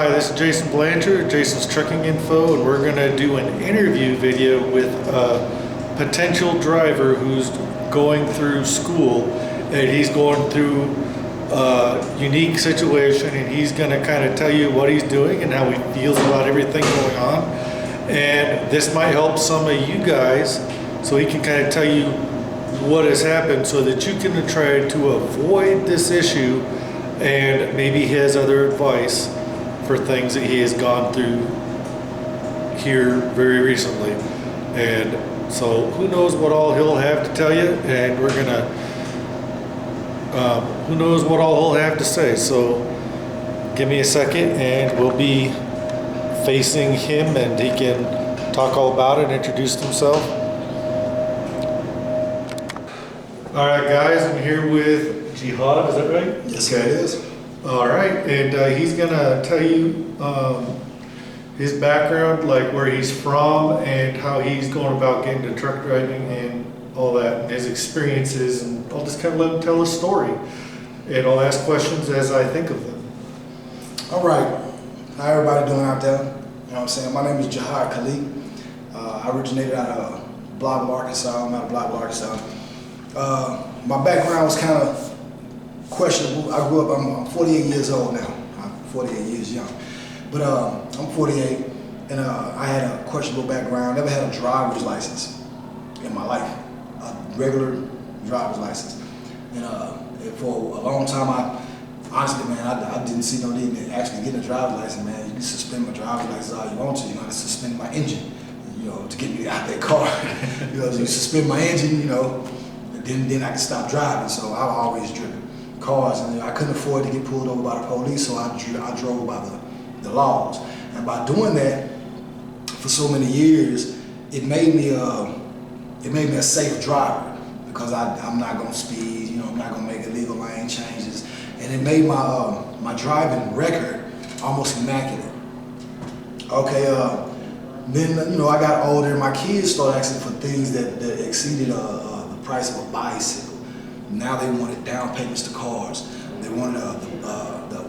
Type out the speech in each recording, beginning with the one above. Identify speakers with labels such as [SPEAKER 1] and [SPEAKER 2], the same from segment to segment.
[SPEAKER 1] Hi, this is Jason Blanchard, Jason's Trucking Info, and we're going to do an interview video with a potential driver who's going through school, and he's going through a unique situation, and he's going to kind of tell you what he's doing and how he feels about everything going on. And this might help some of you guys, so he can kind of tell you what has happened so that you can try to avoid this issue, and maybe he has other advice for things that he has gone through here very recently. And so who knows what all he'll have to tell you, and we're gonna who knows what all he'll have to say. So give me a second and we'll be facing him and he can talk all about it and introduce himself. All right, guys, I'm here with Jihad, is that right?
[SPEAKER 2] Yes, okay. It is.
[SPEAKER 1] All right, and he's gonna tell you his background, like where he's from and how he's going about getting to truck driving and all that, and his experiences, and I'll just kind of let him tell his story, and I'll ask questions as I think of them.
[SPEAKER 2] All right, how everybody doing out there? You know what I'm saying? My name is Jihad Khalid. I originated out of Blackville, Arkansas. I'm out of Blackville, Arkansas. My background was kind of questionable. I grew up, I'm 48 years old now. I'm 48 years young. But I'm 48, and I had a questionable background. Never had a driver's license in my life, a regular driver's license. And for a long time, honestly, man, I didn't see no need to actually get a driver's license, man. You can suspend my driver's license all you want to. You know, to suspend my engine, you know, to get me out that car. You know, you suspend my engine, you know, and then I can stop driving. So I've always driven cars, and I couldn't afford to get pulled over by the police, so I drove by the laws. And by doing that for so many years, it made me a safe driver, because I'm not gonna speed, you know, I'm not gonna make illegal lane changes, and it made my driving record almost immaculate. Okay, then you know, I got older, and my kids started asking for things that exceeded the price of a bicycle. Now they wanted down payments to cars. They wanted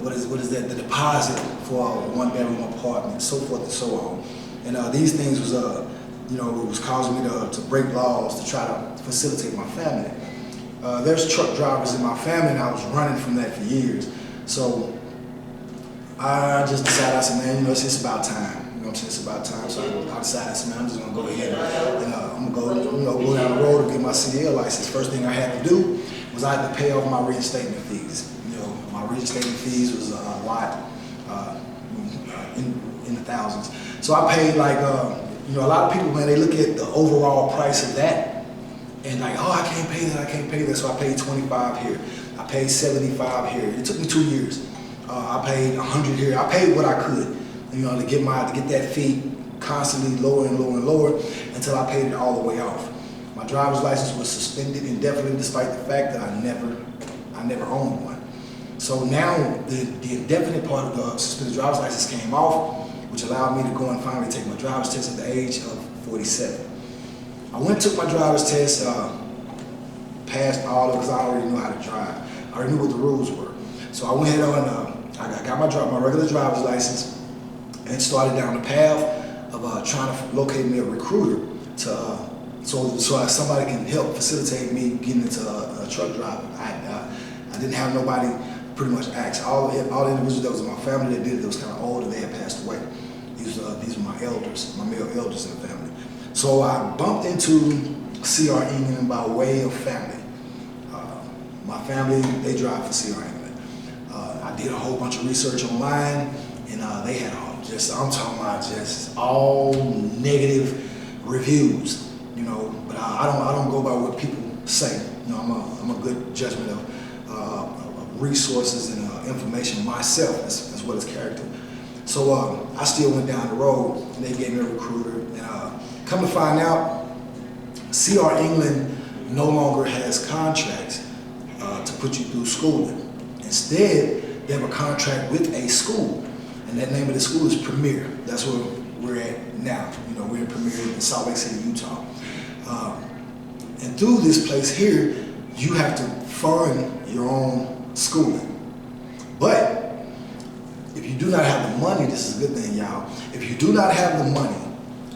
[SPEAKER 2] what is that? The deposit for a one-bedroom apartment, so forth and so on. And these things was you know, it was causing me to break laws to try to facilitate my family. There's truck drivers in my family, and I was running from that for years. So I just decided, I said, man, you know, it's about time. You know what I'm saying? It's about time. So I decided, I said, man, I'm just gonna go ahead and I'm gonna go, you know, go down the road and get my CDL license. First thing I had to do was I had to pay off my reinstatement fees. You know, my reinstatement fees was a lot, in the thousands. So I paid like, you know, a lot of people, man, they look at the overall price of that and like, oh, I can't pay that, I can't pay that. So I paid 25 here. I paid 75 here. It took me 2 years. I paid 100 here. I paid what I could, you know, to get that fee constantly lower and lower and lower until I paid it all the way off. My driver's license was suspended indefinitely, despite the fact that I never owned one. So now the indefinite part of the suspended driver's license came off, which allowed me to go and finally take my driver's test at the age of 47. I went and took my driver's test, passed all of it because I already knew how to drive. I already knew what the rules were. So I went ahead on, I got my regular driver's license and started down the path of trying to locate me a recruiter to so somebody can help facilitate me getting into a truck driving. I didn't have nobody pretty much ask. All the individuals that was in my family that did it, that was kind of older, they had passed away. These were my elders, my male elders in the family. So I bumped into C.R. England by way of family. My family, they drive for C.R. England. I did a whole bunch of research online, and they had I'm talking about just all negative reviews. You know, but I don't go by what people say. You know, I'm a good judgment of resources and information myself, as well as character. So I still went down the road, and they gave me a recruiter. And come to find out, C.R. England no longer has contracts to put you through schooling. Instead, they have a contract with a school, and that name of the school is Premier. That's where we're at now. You know, we're in Premier in Salt Lake City, Utah. And through this place here, you have to fund your own schooling. But if if you do not have the money, this is a good thing, y'all. If you do not have the money,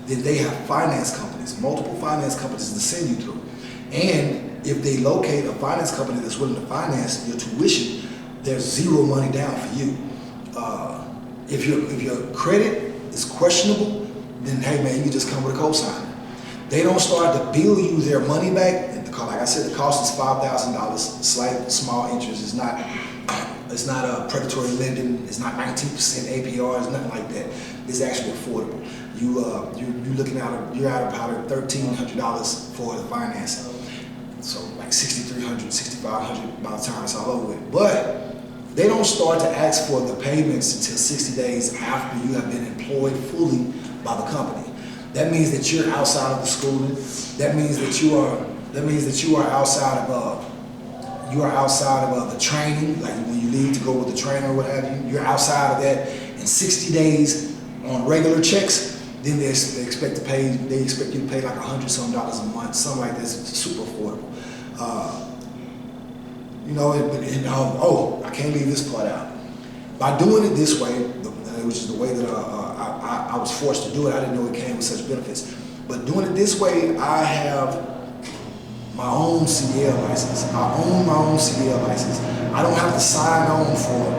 [SPEAKER 2] then they have finance companies, multiple finance companies to send you through. And if they locate a finance company that's willing to finance your tuition, there's zero money down for you. If your credit is questionable, then hey man, you can just come with a cosigner. They don't start to bill you their money back. Like I said, the cost is $5,000, slight small interest. It's not a predatory lending. It's not 19% APR. It's nothing like that. It's actually affordable. You're out about $1,300 for the financing. So like $6,300, $6,500 by the time it's all over with. But they don't start to ask for the payments until 60 days after you have been employed fully by the company. That means that you're outside of the schooling. That means that you are outside of the training, like when you leave to go with the trainer or what have you. You're outside of that in 60 days on regular checks. Then they expect you to pay like $100-something a month, something like this. It's super affordable. I can't leave this part out. By doing it this way, which is the way that I was forced to do it, I didn't know it came with such benefits. But doing it this way, I have my own CDL license. I own my own CDL license. I don't have to sign on for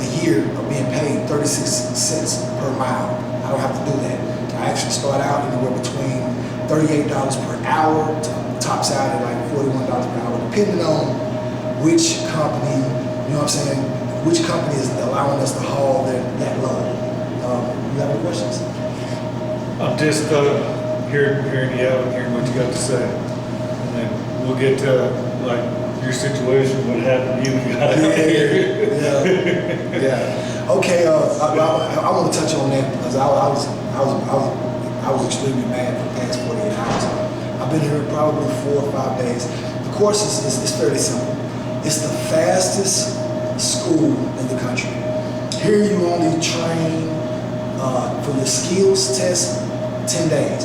[SPEAKER 2] a year of being paid 36 cents per mile. I don't have to do that. I actually start out anywhere between $38 per hour to tops out at like $41 per hour, depending on which company, you know what I'm saying, which company is allowing us to haul that load. You got any questions?
[SPEAKER 1] I'm just hearing you out and hearing what you got to say. And then we'll get to like your situation, what happened to you guys.
[SPEAKER 2] Yeah. Okay, I want to touch on that because I was extremely mad for the past 48 hours. I've been here probably 4 or 5 days. The course is fairly simple. It's the fastest school in the country. Here you only train for your skills test 10 days.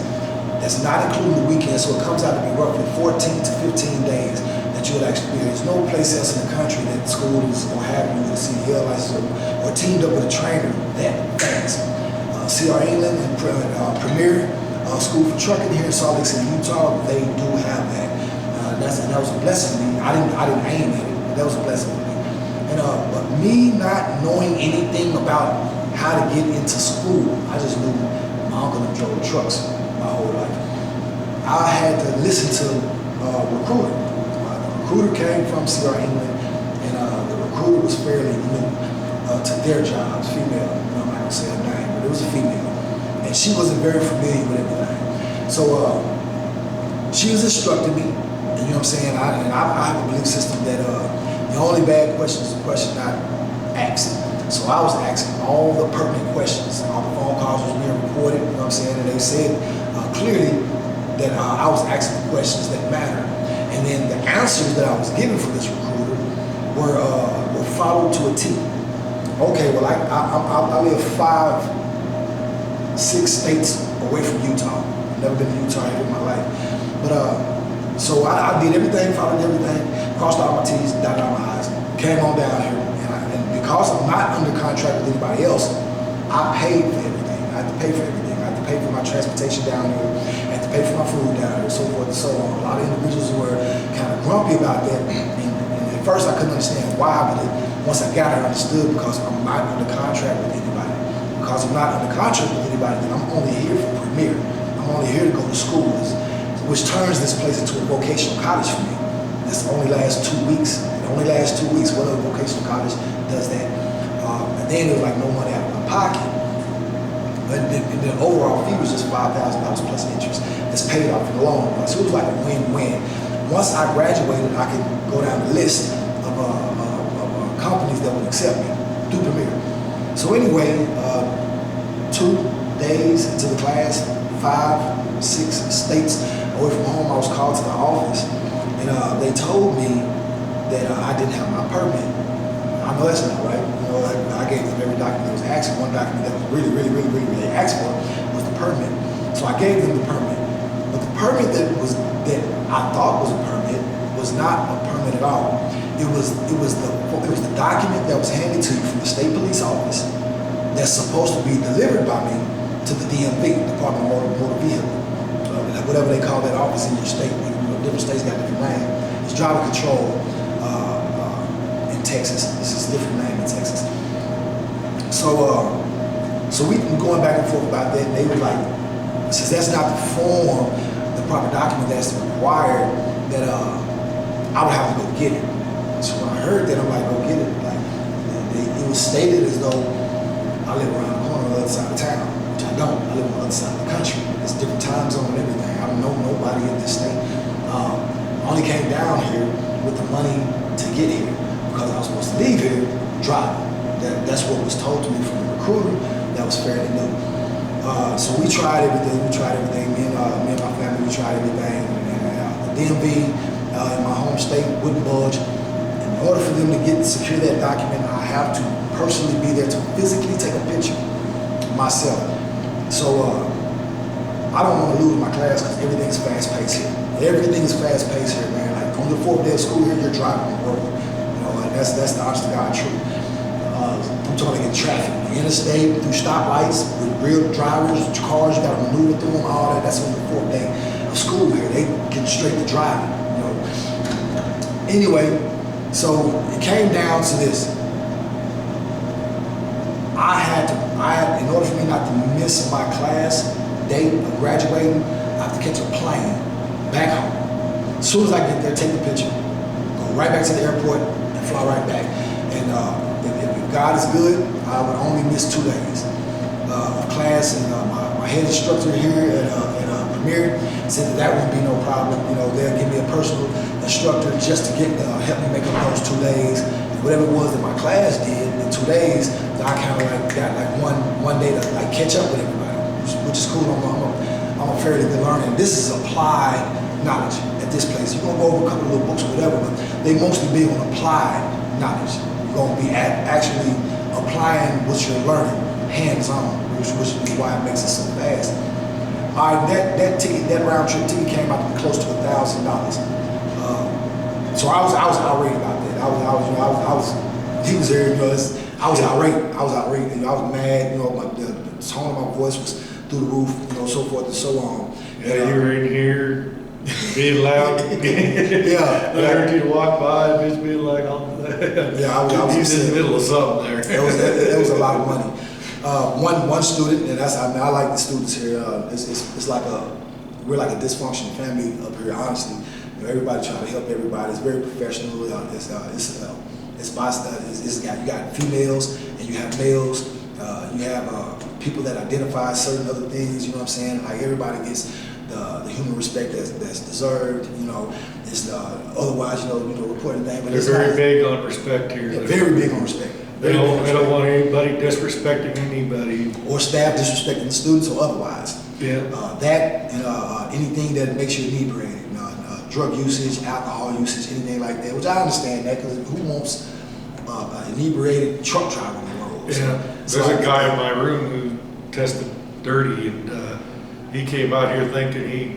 [SPEAKER 2] That's not including the weekend, so it comes out to be roughly 14 to 15 days that you would actually be here. There's no place else in the country that the school is going to have you with a CDL license or teamed up with a trainer that fast. C.R. England and Premier School for Trucking here in Salt Lake City, Utah, they do have that. That was a blessing to me. I didn't aim at it, but that was a blessing to me. And but me not knowing anything about how to get into school, I just knew my uncle had drove trucks my whole life. I had to listen to recruiter. The recruiter came from C.R. England, and the recruiter was fairly new to their jobs, female. I'm not gonna say her name, but it was a female, and she wasn't very familiar with everything. So she was instructing me, and you know what I'm saying. I have a belief system that the only bad question is the question not asked. So I was asking all the pertinent questions. All the phone calls was being recorded, you know what I'm saying, and they said clearly that I was asking the questions that matter. And then the answers that I was given from this recruiter were followed to a T. Okay, well I live 5, 6 states away from Utah. I've never been to Utah in my life. But so I did everything, followed everything, crossed all my T's, dotted all my I's, came on down here. And because I'm not under contract with anybody else, I paid for everything. I had to pay for everything. I had to pay for my transportation down here. I had to pay for my food down here, so forth and so on. A lot of individuals were kind of grumpy about that. And at first I couldn't understand why, but once I got it, I understood because I'm not under contract with anybody. Because I'm not under contract with anybody, then I'm only here for Premier. I'm only here to go to school, which turns this place into a vocational college for me. This only lasts 2 weeks. It only lasts 2 weeks. What other vocational college does that? And then it was like no money out of my pocket. And the overall fee was just $5,000 plus interest. It's paid off in the long run. So it was like a win-win. Once I graduated, I could go down the list of companies that would accept me through Premier. So anyway, 2 days into the class, 5, 6 states away from home, I was called to the office. And they told me that I didn't have my permit. I know that's not right. You know, I gave them every document that was asked. One document that was really asked for was the permit. So I gave them the permit. But the permit that I thought was a permit was not a permit at all. It was the document that was handed to you from the state police office that's supposed to be delivered by me to the DMV, Department of Motor Vehicle, whatever they call that office in your state. Different states got different names. It's driver control in Texas. This is a different name in Texas. So we going back and forth about that, and they were like, since that's not the form, the proper document that's required, that I would have to go get it. So when I heard that, I'm like, go get it. Like, it was stated as though I live around the corner on the other side of town, which I don't. I live on the other side of the country. It's a different time zone and everything. I don't know nobody in this state. I only came down here with the money to get here because I was supposed to leave here driving. That's what was told to me from the recruiter. That was fairly new. So we tried everything. Me and my family, we tried everything. And the DMV in my home state wouldn't budge. In order for them to secure that document, I have to personally be there to physically take a picture myself. So I don't want to lose my class because everything's fast paced here. Everything is fast paced here, man. Like on the 4th day of school here, you're driving to work. You know, and that's the honest to God truth. I'm talking in traffic, the interstate, through stoplights, with real drivers, cars, you gotta maneuver through them, all that. That's on the 4th day of school here. They get straight to driving, you know. Anyway, so it came down to this. In order for me not to miss my class date of graduating, I have to catch a plane back home. As soon as I get there, take the picture, go right back to the airport, and fly right back. And if God is good, I would only miss 2 days of class. And my head instructor here at Premier said that wouldn't be no problem. You know, they'll give me a personal instructor just to help me make up those 2 days. And whatever it was that my class did in 2 days, I kind of like got like one day to like catch up with everybody, which is cool. I'm a fairly good learner. And this is applied knowledge at this place. You're gonna go over a couple of little books or whatever, but they mostly be on applied knowledge. You're gonna be actually applying what you're learning hands-on, which is why it makes it so fast. All right, that round trip ticket came out to be close to $1,000. So I was outraged about that. He was there, you know. I was irate. You know, I was mad. You know, the tone of my voice was through the roof. You know, so forth and so on.
[SPEAKER 1] Yeah, you were in here being loud.
[SPEAKER 2] Yeah.
[SPEAKER 1] I heard you walk by and just being like, oh,
[SPEAKER 2] yeah, I was
[SPEAKER 1] he's in the middle of something there.
[SPEAKER 2] That was a lot of money. One student, and I like the students here. It's like we're like a dysfunctional family up here. Honestly, you know, everybody trying to help everybody. It's very professional. You got females and you have males. You have people that identify certain other things. You know what I'm saying? Like everybody gets the human respect that's deserved. You know, it's otherwise you know reporting thing. But
[SPEAKER 1] they're very big on respect here.
[SPEAKER 2] Yeah, very big on respect.
[SPEAKER 1] They don't want anybody disrespecting anybody
[SPEAKER 2] or staff disrespecting the students or otherwise.
[SPEAKER 1] Yeah.
[SPEAKER 2] That and anything that makes you inebriated. Drug usage, alcohol usage, anything like that, which I understand that because who wants an inebriated truck driver on the road?
[SPEAKER 1] Yeah, there's a guy in my room who tested dirty, and he came out here thinking he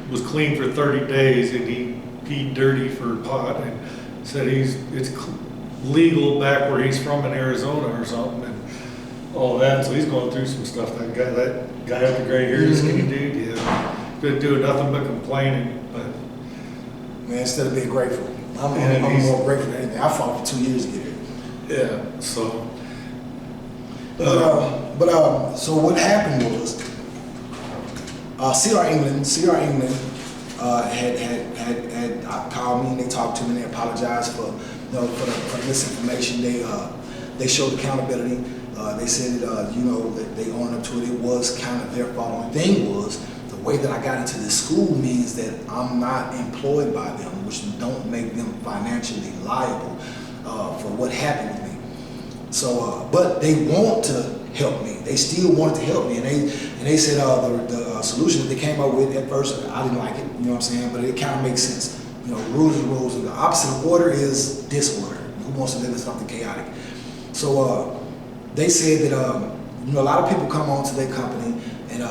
[SPEAKER 1] was clean for 30 days, and he peed dirty for pot, and said it's legal back where he's from in Arizona or something, and all that. So he's going through some stuff. That guy with the gray hair, the skinny dude, yeah, been doing nothing but complaining, but.
[SPEAKER 2] Man, instead of being grateful, I'm more grateful than anything. I fought for 2 years to get here.
[SPEAKER 1] Yeah, so.
[SPEAKER 2] So what happened was, CR England had called me and they talked to me and they apologized for the misinformation. They showed accountability. They said that they owned up to it. It was kind of their fault. Only thing was, the way that I got into this school means that I'm not employed by them, which don't make them financially liable for what happened with me. So, but they want to help me. They still wanted to help me, and they said the solution that they came up with at first, I didn't like it. You know what I'm saying? But it kind of makes sense. You know, rules are rules, and the opposite of order is disorder. Who wants to live in something chaotic? So they said that a lot of people come onto their company and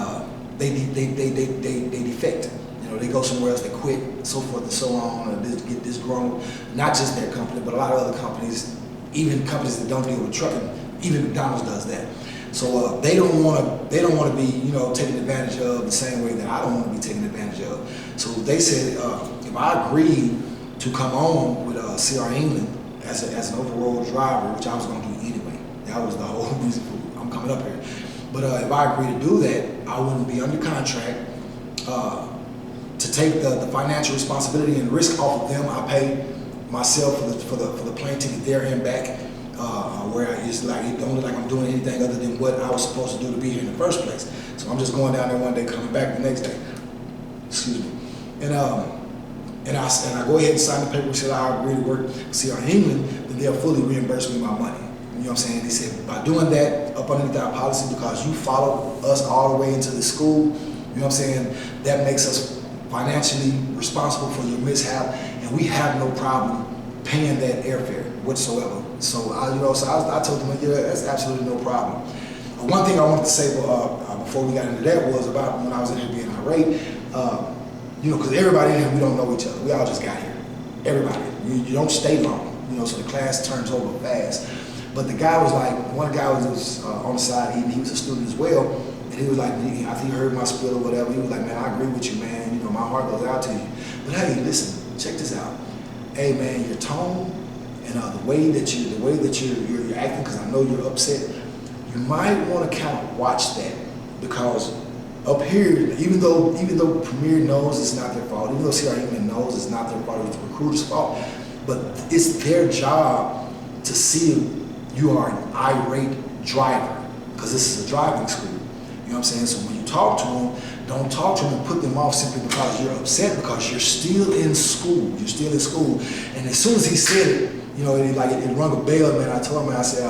[SPEAKER 2] they defect. You know, they go somewhere else, they quit, so forth and so on, or get disgruntled. Not just their company, but a lot of other companies, even companies that don't deal with trucking. Even McDonald's does that. So they don't want to be, you know, taken advantage of the same way that I don't want to be taken advantage of. So they said if I agreed to come on with CR England as an over-the-road driver, which I was going to do anyway. That was the whole reason for I'm coming up here. But if I agree to do that, I wouldn't be under contract to take the financial responsibility and risk off of them. I pay myself for the plane ticket there and back, where it's like it don't look like I'm doing anything other than what I was supposed to do to be here in the first place. So I'm just going down there one day, coming back the next day. Excuse me. And I go ahead and sign the paper and say I agree to work CR England, then they'll fully reimburse me my money. You know what I'm saying? They said by doing that up underneath our policy, because you followed us all the way into the school, you know what I'm saying, that makes us financially responsible for your mishap, and we have no problem paying that airfare whatsoever. So I told them, yeah, that's absolutely no problem. One thing I wanted to say before we got into that was about when I was in here being irate. You know, because everybody in here, we don't know each other. We all just got here. Everybody. You don't stay long. You know, so the class turns over fast. But the guy was like, one guy was on the side, he was a student as well, and he was like, I think he heard my spiel or whatever. He was like, man, I agree with you, man. You know, my heart goes out to you. But hey, listen, check this out. Hey, man, your tone and the way that you're acting, because I know you're upset, you might want to kind of watch that, because up here, even though Premier knows it's not their fault, even though CR England knows it's not their fault, it's the recruiter's fault, but it's their job to see if you are an irate driver, because this is a driving school. You know what I'm saying? So when you talk to them, don't talk to them and put them off simply because you're upset, because you're still in school. You're still in school. And as soon as he said it, you know, it rung a bell, man. I told him, I said,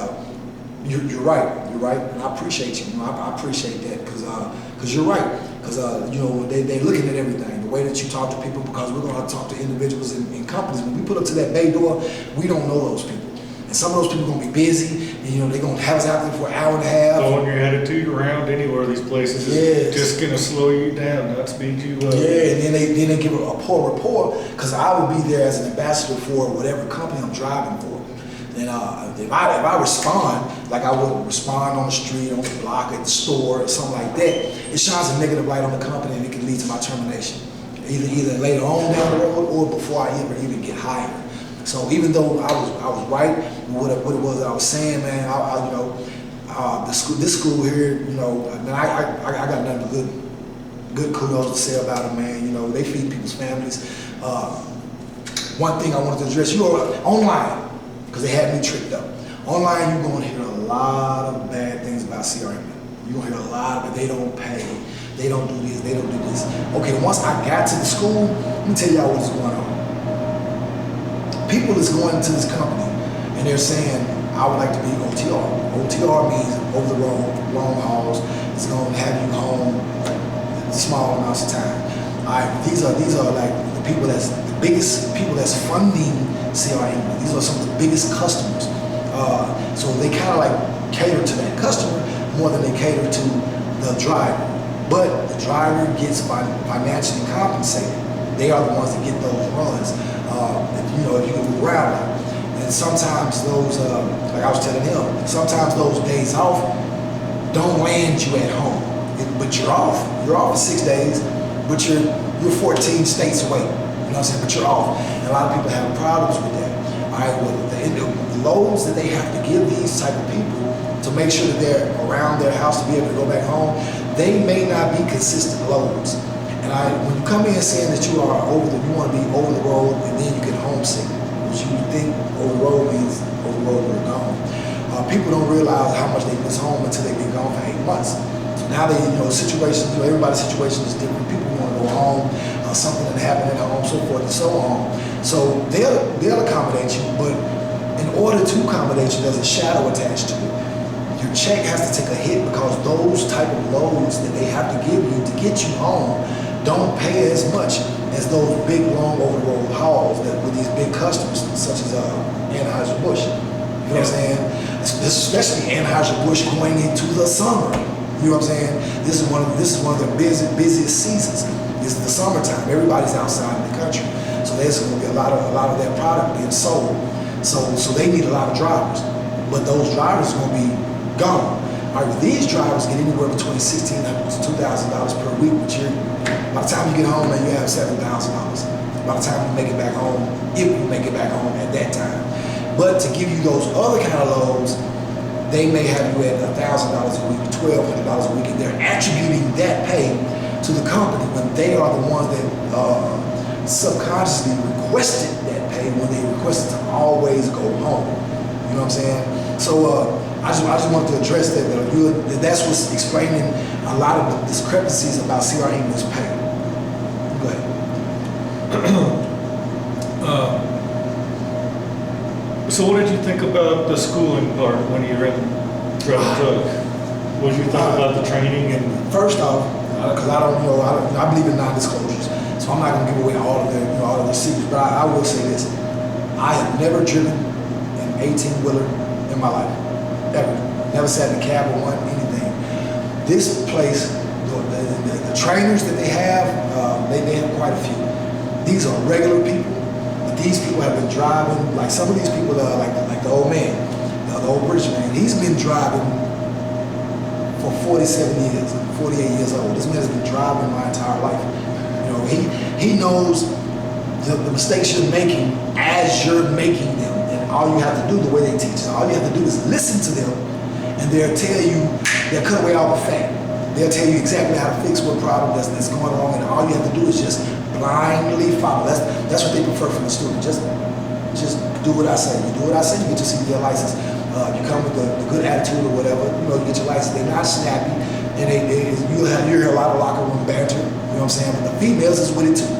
[SPEAKER 2] you're right. You're right. And I appreciate you. You know, I appreciate that, because you're right. Because, you know, they're looking at everything, the way that you talk to people, because we're going to talk to individuals in companies. When we put up to that bay door, we don't know those people. And some of those people are going to be busy, and, you know, they're going to have us out there for an hour and a half.
[SPEAKER 1] Throwing your attitude around anywhere of these places is just going to slow you down, not speed you up.
[SPEAKER 2] Yeah, and then they give a poor report, because I would be there as an ambassador for whatever company I'm driving for. And if I respond, like I would respond on the street, on the block, at the store, or something like that, it shines a negative light on the company, and it can lead to my termination. Either later on down the road, or before I ever even get hired. So even though I was right with what it was that I was saying, man, you know, this school here, you know, man, I got nothing good kudos to say about them, man. You know, they feed people's families. One thing I wanted to address, you know, online, because they had me tricked up. Online, you're going to hear a lot of bad things about CR England. You're going to hear a lot of it. They don't pay. They don't do this. They don't do this. Okay, once I got to the school, let me tell y'all what's going on. People is going to this company, and they're saying, I would like to be OTR. OTR means over the road, long hauls. It's going to have you home small amounts of time. All right, these are like the people the biggest people that's funding CR England. These are some of the biggest customers. So they kind of like cater to that customer more than they cater to the driver. But the driver gets financially compensated. They are the ones that get those runs. If you can move around. And sometimes those, like I was telling him, sometimes those days off don't land you at home. But you're off. You're off for 6 days, but you're 14 states away. You know what I'm saying? But you're off. And a lot of people have problems with that. All right, well, the loads that they have to give these type of people to make sure that they're around their house to be able to go back home, they may not be consistent loads. And when you come in saying that you want to be over the road, and then you get homesick, which you think over the road means over the road we're gone. People don't realize how much they miss home until they've been gone for 8 months. So now situations, everybody's situation is different. People want to go home, something that happened at home, so forth and so on. So they'll accommodate you, but in order to accommodate you, there's a shadow attached to it. Your check has to take a hit, because those type of loads that they have to give you to get you home don't pay as much as those big, long, over-the-road hauls with these big customers, such as Anheuser-Busch. You know what I'm saying? Especially Anheuser-Busch going into the summer. You know what I'm saying? This is one of the busiest seasons. This is the summertime. Everybody's outside in the country, so there's going to be a lot of that product being sold. So they need a lot of drivers, but those drivers are going to be gone. All right, well, these drivers get anywhere between $1,600 to $2,000 per week, which by the time you get home, man, you have $7,000. By the time you make it back home, if you make it back home at that time. But to give you those other kind of loads, they may have you at $1,000 a week, $1,200 a week, and they're attributing that pay to the company when they are the ones that subconsciously requested that pay when they requested to always go home. You know what I'm saying? So I just wanted to address that. That's what's explaining a lot of the discrepancies about C.R. English pay. Go ahead.
[SPEAKER 1] So what did you think about the schooling part when you were in driving truck? What did you think about the training? And
[SPEAKER 2] first off, because I believe in non-disclosures, so I'm not going to give away all of the secrets. But I will say this: I have never driven an 18-wheeler in my life, ever. Never sat in a cab or one anything. This place, the trainers that they have quite a few. These are regular people. These people have been driving, like some of these people, like the old man, the old British man, he's been driving for 47 years, 48 years old. This man has been driving my entire life. You know, he knows the mistakes you're making as you're making them. And all you have to do, the way they teach, all you have to do is listen to them, and they'll cut away all the fat. They'll tell you exactly how to fix what problem that's going wrong, and all you have to do is just blindly follow. That's what they prefer from the student. Just do what I say. You do what I say, you get your CDL license. You come with the good attitude or whatever, you get your license. They're not snappy, and you hear a lot of locker room banter. You know what I'm saying? But the females is with it too.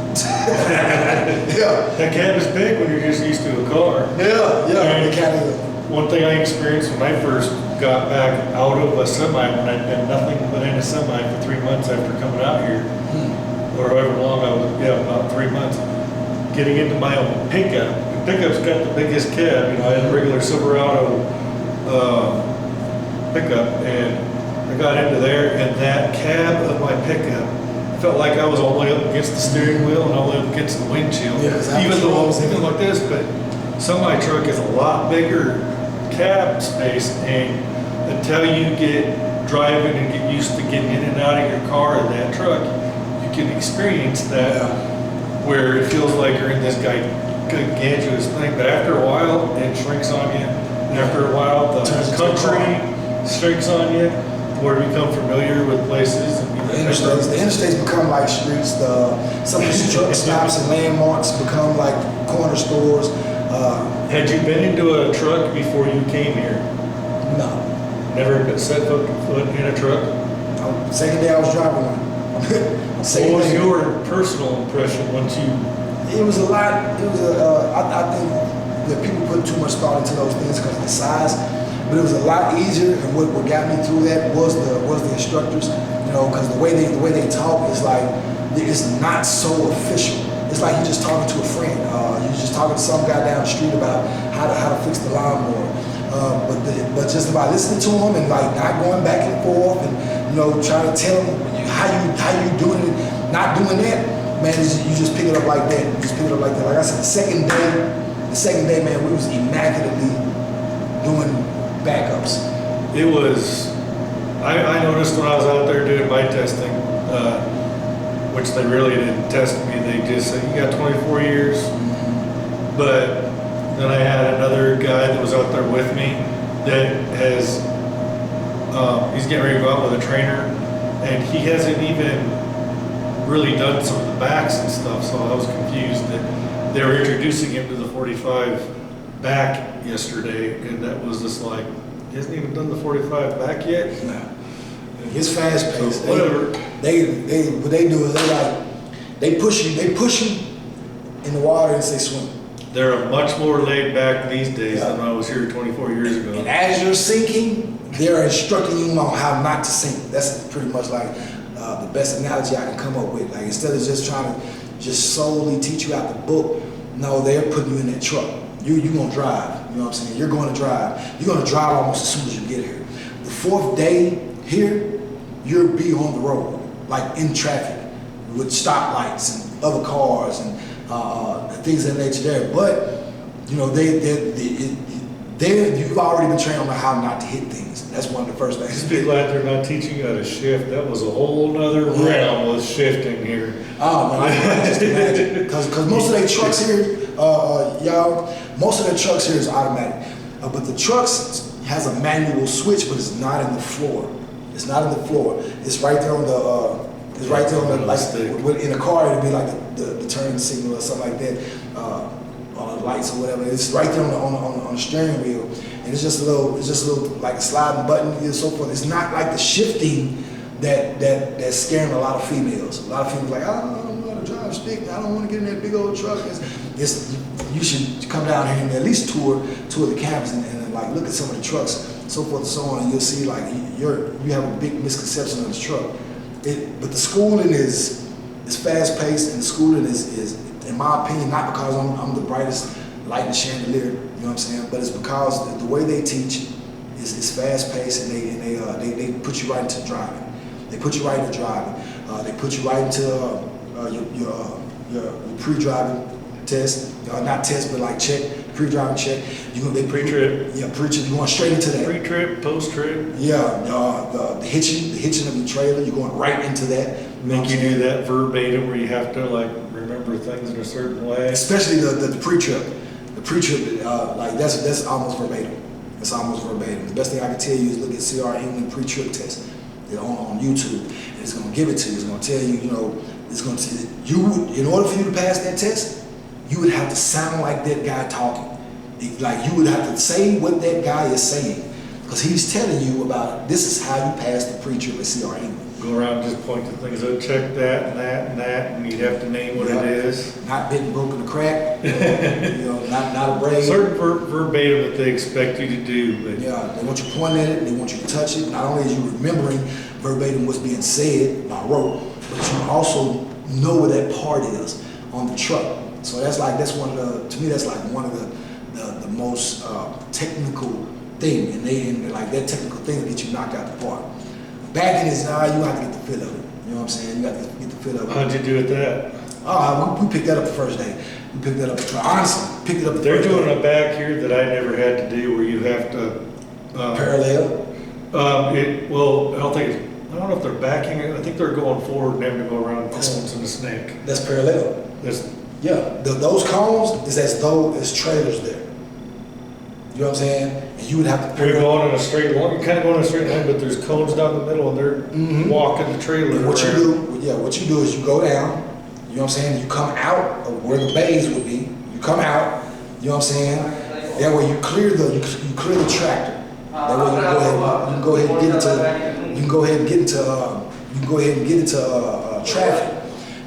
[SPEAKER 2] Yeah.
[SPEAKER 1] That cab is big when you're just used to a car.
[SPEAKER 2] Yeah.
[SPEAKER 1] One thing I experienced when I first got back out of a semi, when I'd been nothing but in a semi for 3 months after coming out here, or however long I was, about 3 months, getting into my own pickup. The pickup's got the biggest cab. I had a regular Silverado pickup, and I got into there, and that cab of my pickup felt like I was all the way up against the steering wheel and all the way up against the windshield. Even though I was even like this, but semi truck is a lot bigger cab space, and until you get driving and get used to getting in and out of your car in that truck, you can experience that where it feels like you're in this gargantuous thing. But after a while, it shrinks on you, and after a while, the country shrinks on you, where you become familiar with places. And
[SPEAKER 2] the interstates become like streets. Some of these truck stops and landmarks become like corner stores.
[SPEAKER 1] Had you been into a truck before you came here?
[SPEAKER 2] No.
[SPEAKER 1] Never set foot in a truck?
[SPEAKER 2] Second day I was driving one.
[SPEAKER 1] What was your personal impression once you...
[SPEAKER 2] It was a lot. I think that people put too much thought into those things because of the size, but it was a lot easier, and what got me through that was the instructors, because the way they talk is like, it's not so official. It's like you're just talking to a friend. You're just talking to some guy down the street about how to fix the lawnmower. But just by listening to him and like not going back and forth and trying to tell him how you doing it, not doing that, man, you just pick it up like that. You just pick it up like that. Like I said, the second day, man, we was immaculately doing backups.
[SPEAKER 1] It was. I noticed when I was out there doing my testing, which they really didn't test me. They just said, you got 24 years. But then I had another guy that was out there with me that has, he's getting ready to go out with a trainer, and he hasn't even really done some of the backs and stuff, so I was confused that they were introducing him to the 45 back yesterday, and that was just like, he hasn't even done the 45 back yet?
[SPEAKER 2] No. It's fast paced.
[SPEAKER 1] So whatever.
[SPEAKER 2] What they do is they push you in the water and say swim.
[SPEAKER 1] They're much more laid back these days than when I was here 24 years ago.
[SPEAKER 2] And as you're sinking, they're instructing you on how not to sink. That's pretty much like the best analogy I can come up with. Like instead of just trying to just solely teach you out the book, no, they're putting you in that truck. You're gonna drive. You know what I'm saying? You're going to drive. You're gonna drive almost as soon as you get here. The fourth day here, you'll be on the road, like in traffic, with stoplights and other cars and things of that nature there. But then you've already been trained on how not to hit things. That's one of the first things.
[SPEAKER 1] Just be glad they're not teaching you how to shift. That was a whole nother realm with shifting here.
[SPEAKER 2] Oh man, I can just imagine. Because most of their trucks here, y'all, most of their trucks here is automatic. But the trucks has a manual switch, but it's not in the floor. It's not in the floor. It's right there on the. It's right there on the, like, in a car, it'd be like the turn signal or something like that, on the lights or whatever. It's right there on the steering wheel, and it's just a little like a sliding button and so forth. It's not like the shifting that's scaring a lot of females. A lot of females like, I don't know how to drive stick. I don't want to get in that big old truck. You should come down here and at least tour the campus and like look at some of the trucks, so forth and so on, and you'll see like you have a big misconception of this truck. But the schooling is fast paced, and the schooling is, in my opinion, not because I'm the brightest light in the chandelier, you know what I'm saying, but it's because the way they teach is fast paced, and they put you right into driving. They put you right into driving. They put you right into your pre-driving test, not test, but like check, pre-driving check.
[SPEAKER 1] Pre-trip.
[SPEAKER 2] Yeah, pre-trip. You're going straight into that.
[SPEAKER 1] Pre-trip, post-trip.
[SPEAKER 2] Yeah, the hitching of the trailer. You're going right into that.
[SPEAKER 1] Make you do that verbatim where you have to like remember things in a certain way.
[SPEAKER 2] Especially the pre-trip. The pre-trip, like that's almost verbatim. It's almost verbatim. The best thing I can tell you is look at CR England pre-trip test. They're on YouTube. And it's going to give it to you. It's going to tell you, it's going to in order for you to pass that test, you would have to sound like that guy talking. Like you would have to say what that guy is saying, because he's telling you about this is how you pass the pre-trip at CR England.
[SPEAKER 1] Go around and just point to things. Oh, check that and that and that, and you'd have to name what it is.
[SPEAKER 2] Not bitten, broken, a crack. Not a braid.
[SPEAKER 1] Certain verbatim that they expect you to do. But
[SPEAKER 2] yeah, they want you pointing at it. They want you to touch it. Not only are you remembering verbatim what's being said by rote, but you also know where that part is on the truck. So that's one of the most technical thing, and like that technical thing will get you knocked out the park. Backing is you have to get the feel of it. You know what I'm saying? You got to get the feel of it.
[SPEAKER 1] How'd you do with that?
[SPEAKER 2] We picked that up the first day. We picked that up. Honestly, picked it up.
[SPEAKER 1] They're doing a back here that I never had to do, where you have to
[SPEAKER 2] parallel.
[SPEAKER 1] I don't know if they're backing it. I think they're going forward and having to go around cones in a snake.
[SPEAKER 2] That's parallel. Those cones is as though there's trailers there. You know what I'm saying? And you would have to.
[SPEAKER 1] You're going in a straight line. You're kind of going in a straight line, but there's cones down the middle, and they're walking the trailer.
[SPEAKER 2] And what you do is you go down. You know what I'm saying? You come out of where the bays would be. You come out. You know what I'm saying? That way you clear the tractor. That way you can go ahead and get into traffic.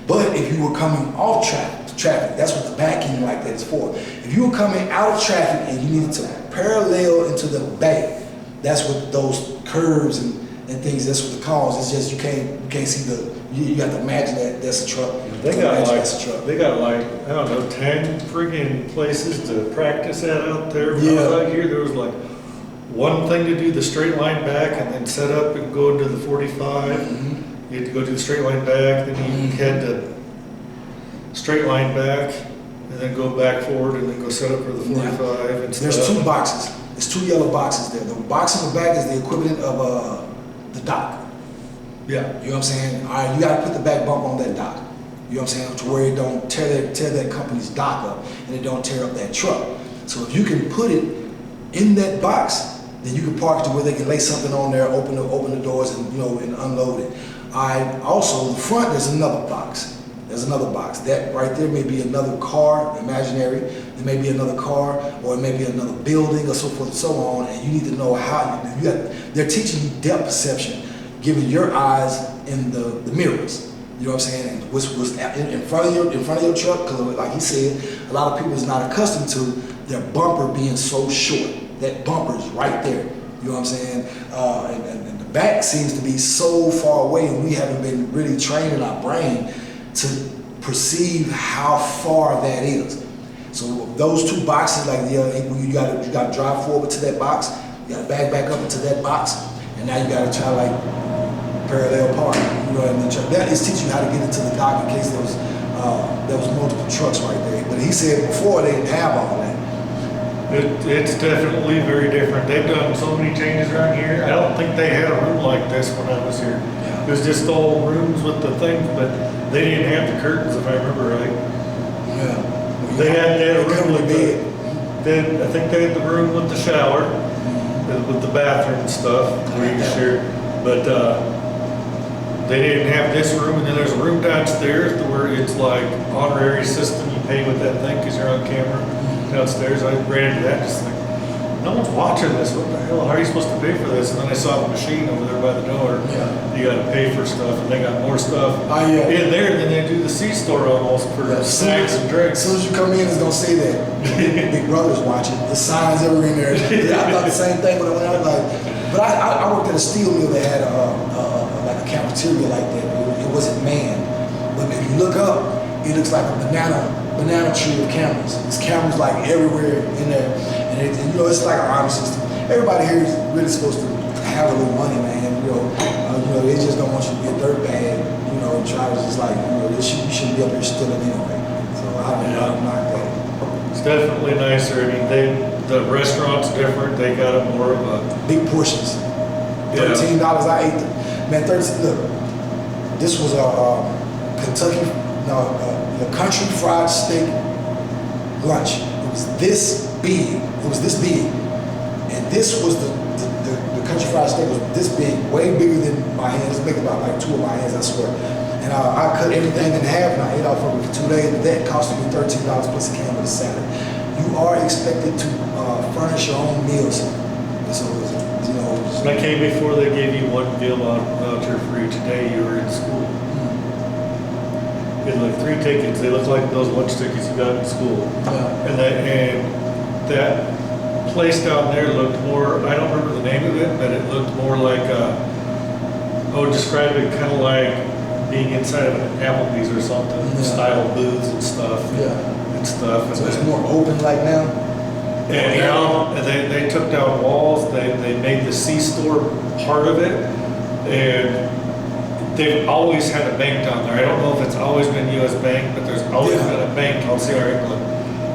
[SPEAKER 2] But if you were coming off traffic, that's what the backing like that is for. If you were coming out of traffic and you needed to parallel into the bay, that's what those curves and things, that's what the cause. It's just you can't see you have to imagine that that's a truck.
[SPEAKER 1] They got like I don't know, 10 friggin' places to practice at out there.
[SPEAKER 2] Yeah.
[SPEAKER 1] Out here there was like one thing to do the straight line back and then set up and go into the 45. Mm-hmm. You had to go do the straight line back, then you had to straight line back and then go back forward and then go set up for the 45 and stuff.
[SPEAKER 2] There's two boxes. There's two yellow boxes there. The box in the back is the equivalent of the dock.
[SPEAKER 1] Yeah.
[SPEAKER 2] You know what I'm saying? All right, you got to put the back bump on that dock. You know what I'm saying? To where it don't tear that company's dock up and it don't tear up that truck. So if you can put it in that box, then you can park it to where they can lay something on there, open the doors and and unload it. All right. Also, the front there's another box. There's another box. That right there may be another car, imaginary. There may be another car, or it may be another building, or so forth and so on. And you need to know how they're teaching you depth perception, giving your eyes in the mirrors. You know what I'm saying? And what's in front of your truck? Because like he said, a lot of people is not accustomed to their bumper being so short. That bumper is right there. You know what I'm saying? And the back seems to be so far away, and we haven't been really training our brain to perceive how far that is. So those two boxes, like you got to drive forward to that box, you got to back up into that box, and now you got to try like parallel park. And that is teaching you how to get into the dock in case there was multiple trucks right there. But he said before they didn't have all that.
[SPEAKER 1] It's definitely very different. They've done so many changes around here. I don't think they had a room like this when I was here.
[SPEAKER 2] Yeah.
[SPEAKER 1] It was just all rooms with the things, but they didn't have the curtains, if I remember right.
[SPEAKER 2] Yeah.
[SPEAKER 1] They had a room
[SPEAKER 2] couple
[SPEAKER 1] with
[SPEAKER 2] of
[SPEAKER 1] the,
[SPEAKER 2] bed.
[SPEAKER 1] I think they had the room with the shower, with the bathroom and stuff, where you share. But they didn't have this room, and then there's a room downstairs where it's like honorary system. You pay with that thing because you're on camera downstairs. I ran into that, just like, no one's watching this. What the hell? How are you supposed to pay for this? And then I saw the machine over there by the door.
[SPEAKER 2] Yeah.
[SPEAKER 1] You got to pay for stuff, and they got more stuff
[SPEAKER 2] Oh, yeah.
[SPEAKER 1] in there than they do the C-store almost for
[SPEAKER 2] Yeah.
[SPEAKER 1] snacks and
[SPEAKER 2] As
[SPEAKER 1] drinks.
[SPEAKER 2] soon as you come in, it's gonna say that. Big Brother's watching. The signs everywhere in there. I thought the same thing when I went out. Like, but I worked at a steel mill that had like a cafeteria like that. It wasn't manned, but if you look up, it looks like a banana tree of cameras. There's cameras like everywhere in there, and you know it's like an honor system. Everybody here is really supposed to have a little money, man. You know, they just don't want you to be a dirtbag. You know, and try to just like, you know, you shouldn't be up here stealing anyway. So I don't knock that.
[SPEAKER 1] It's definitely nicer. I mean, the restaurant's different. They got a more of a
[SPEAKER 2] Big portions.
[SPEAKER 1] Yeah.
[SPEAKER 2] $13. I ate them. Man, 13. Look, this was a Kentucky, a country fried steak lunch. It was this big. It was this big, and this was the country fried steak was this big, way bigger than my hands. It's big about like 2 of my hands, I swear. And I cut everything in half, and I ate off of it for 2 days. And that cost me $13 plus a can of the salad. You are expected to furnish your own meals. So, you know.
[SPEAKER 1] When I came before, they gave you one meal voucher for each day you were in school. You had like 3 tickets. They look like those lunch tickets you got in school.
[SPEAKER 2] Yeah.
[SPEAKER 1] And that place down there looked more, I don't remember the name of it, but it looked more like, I would describe it kind of like being inside of an Applebee's or something,
[SPEAKER 2] Yeah.
[SPEAKER 1] style booths and stuff.
[SPEAKER 2] Yeah.
[SPEAKER 1] And stuff.
[SPEAKER 2] So
[SPEAKER 1] And
[SPEAKER 2] it's
[SPEAKER 1] then-
[SPEAKER 2] more open like now.
[SPEAKER 1] And now they took down walls. They made the C-store part of it, and they've always had a bank down there. I don't know if it's always been U.S. Bank, but there's always
[SPEAKER 2] Yeah.
[SPEAKER 1] been a bank in C.R. England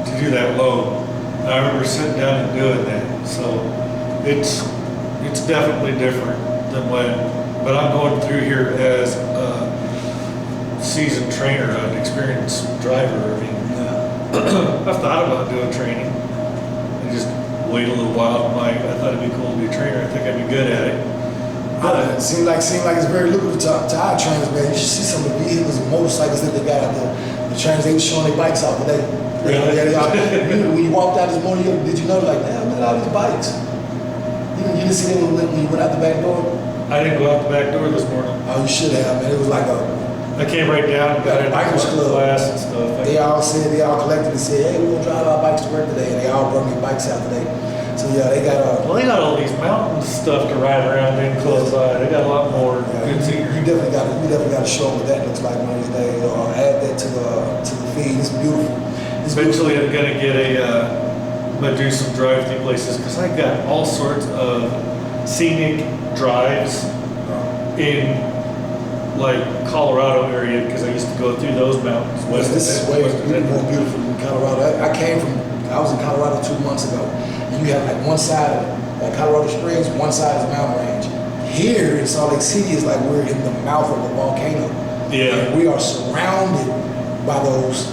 [SPEAKER 1] to do that loan. And I remember sitting down and doing that. So it's definitely different than when. But I'm going through here as a seasoned trainer, an experienced driver. I mean,
[SPEAKER 2] Yeah.
[SPEAKER 1] I've thought about doing training. I just wait a little while. I thought it'd be cool to be a trainer. I think I'd be good at it.
[SPEAKER 2] It seems like it's very lucrative to our trainers, man. You should see some of the vehicles and motorcycles that they got out there. The trainers, they were showing their bikes out today.
[SPEAKER 1] Really?
[SPEAKER 2] Yeah, they are. When you walked out this morning, did you know, like, damn, look at all these bikes? You didn't see them when you went out the back door?
[SPEAKER 1] I didn't go out the back door this morning.
[SPEAKER 2] Oh, you should have, man. It was like
[SPEAKER 1] I came right down and got
[SPEAKER 2] Yeah,
[SPEAKER 1] in
[SPEAKER 2] bikers
[SPEAKER 1] the
[SPEAKER 2] club.
[SPEAKER 1] class and stuff.
[SPEAKER 2] they all collectively said, hey, we're gonna drive our bikes to work today, and they all brought their bikes out today. So yeah, they got
[SPEAKER 1] Well, they got all these mountain stuff to ride around in close by. They got a lot more good
[SPEAKER 2] you
[SPEAKER 1] scenery.
[SPEAKER 2] definitely got to show them what that looks like one of these days, or add that to the feed. It's beautiful. It's
[SPEAKER 1] Eventually, I'm gonna get I'm gonna do some drive-through places because I got all sorts of scenic drives in like Colorado area because I used to go through those mountains.
[SPEAKER 2] This is way more beautiful than Colorado. I was in Colorado 2 months ago, and you have like one side of it, like Colorado Springs, one side is a mountain range. Here in Salt Lake City is like we're in the mouth of a volcano.
[SPEAKER 1] Yeah.
[SPEAKER 2] And we are surrounded by those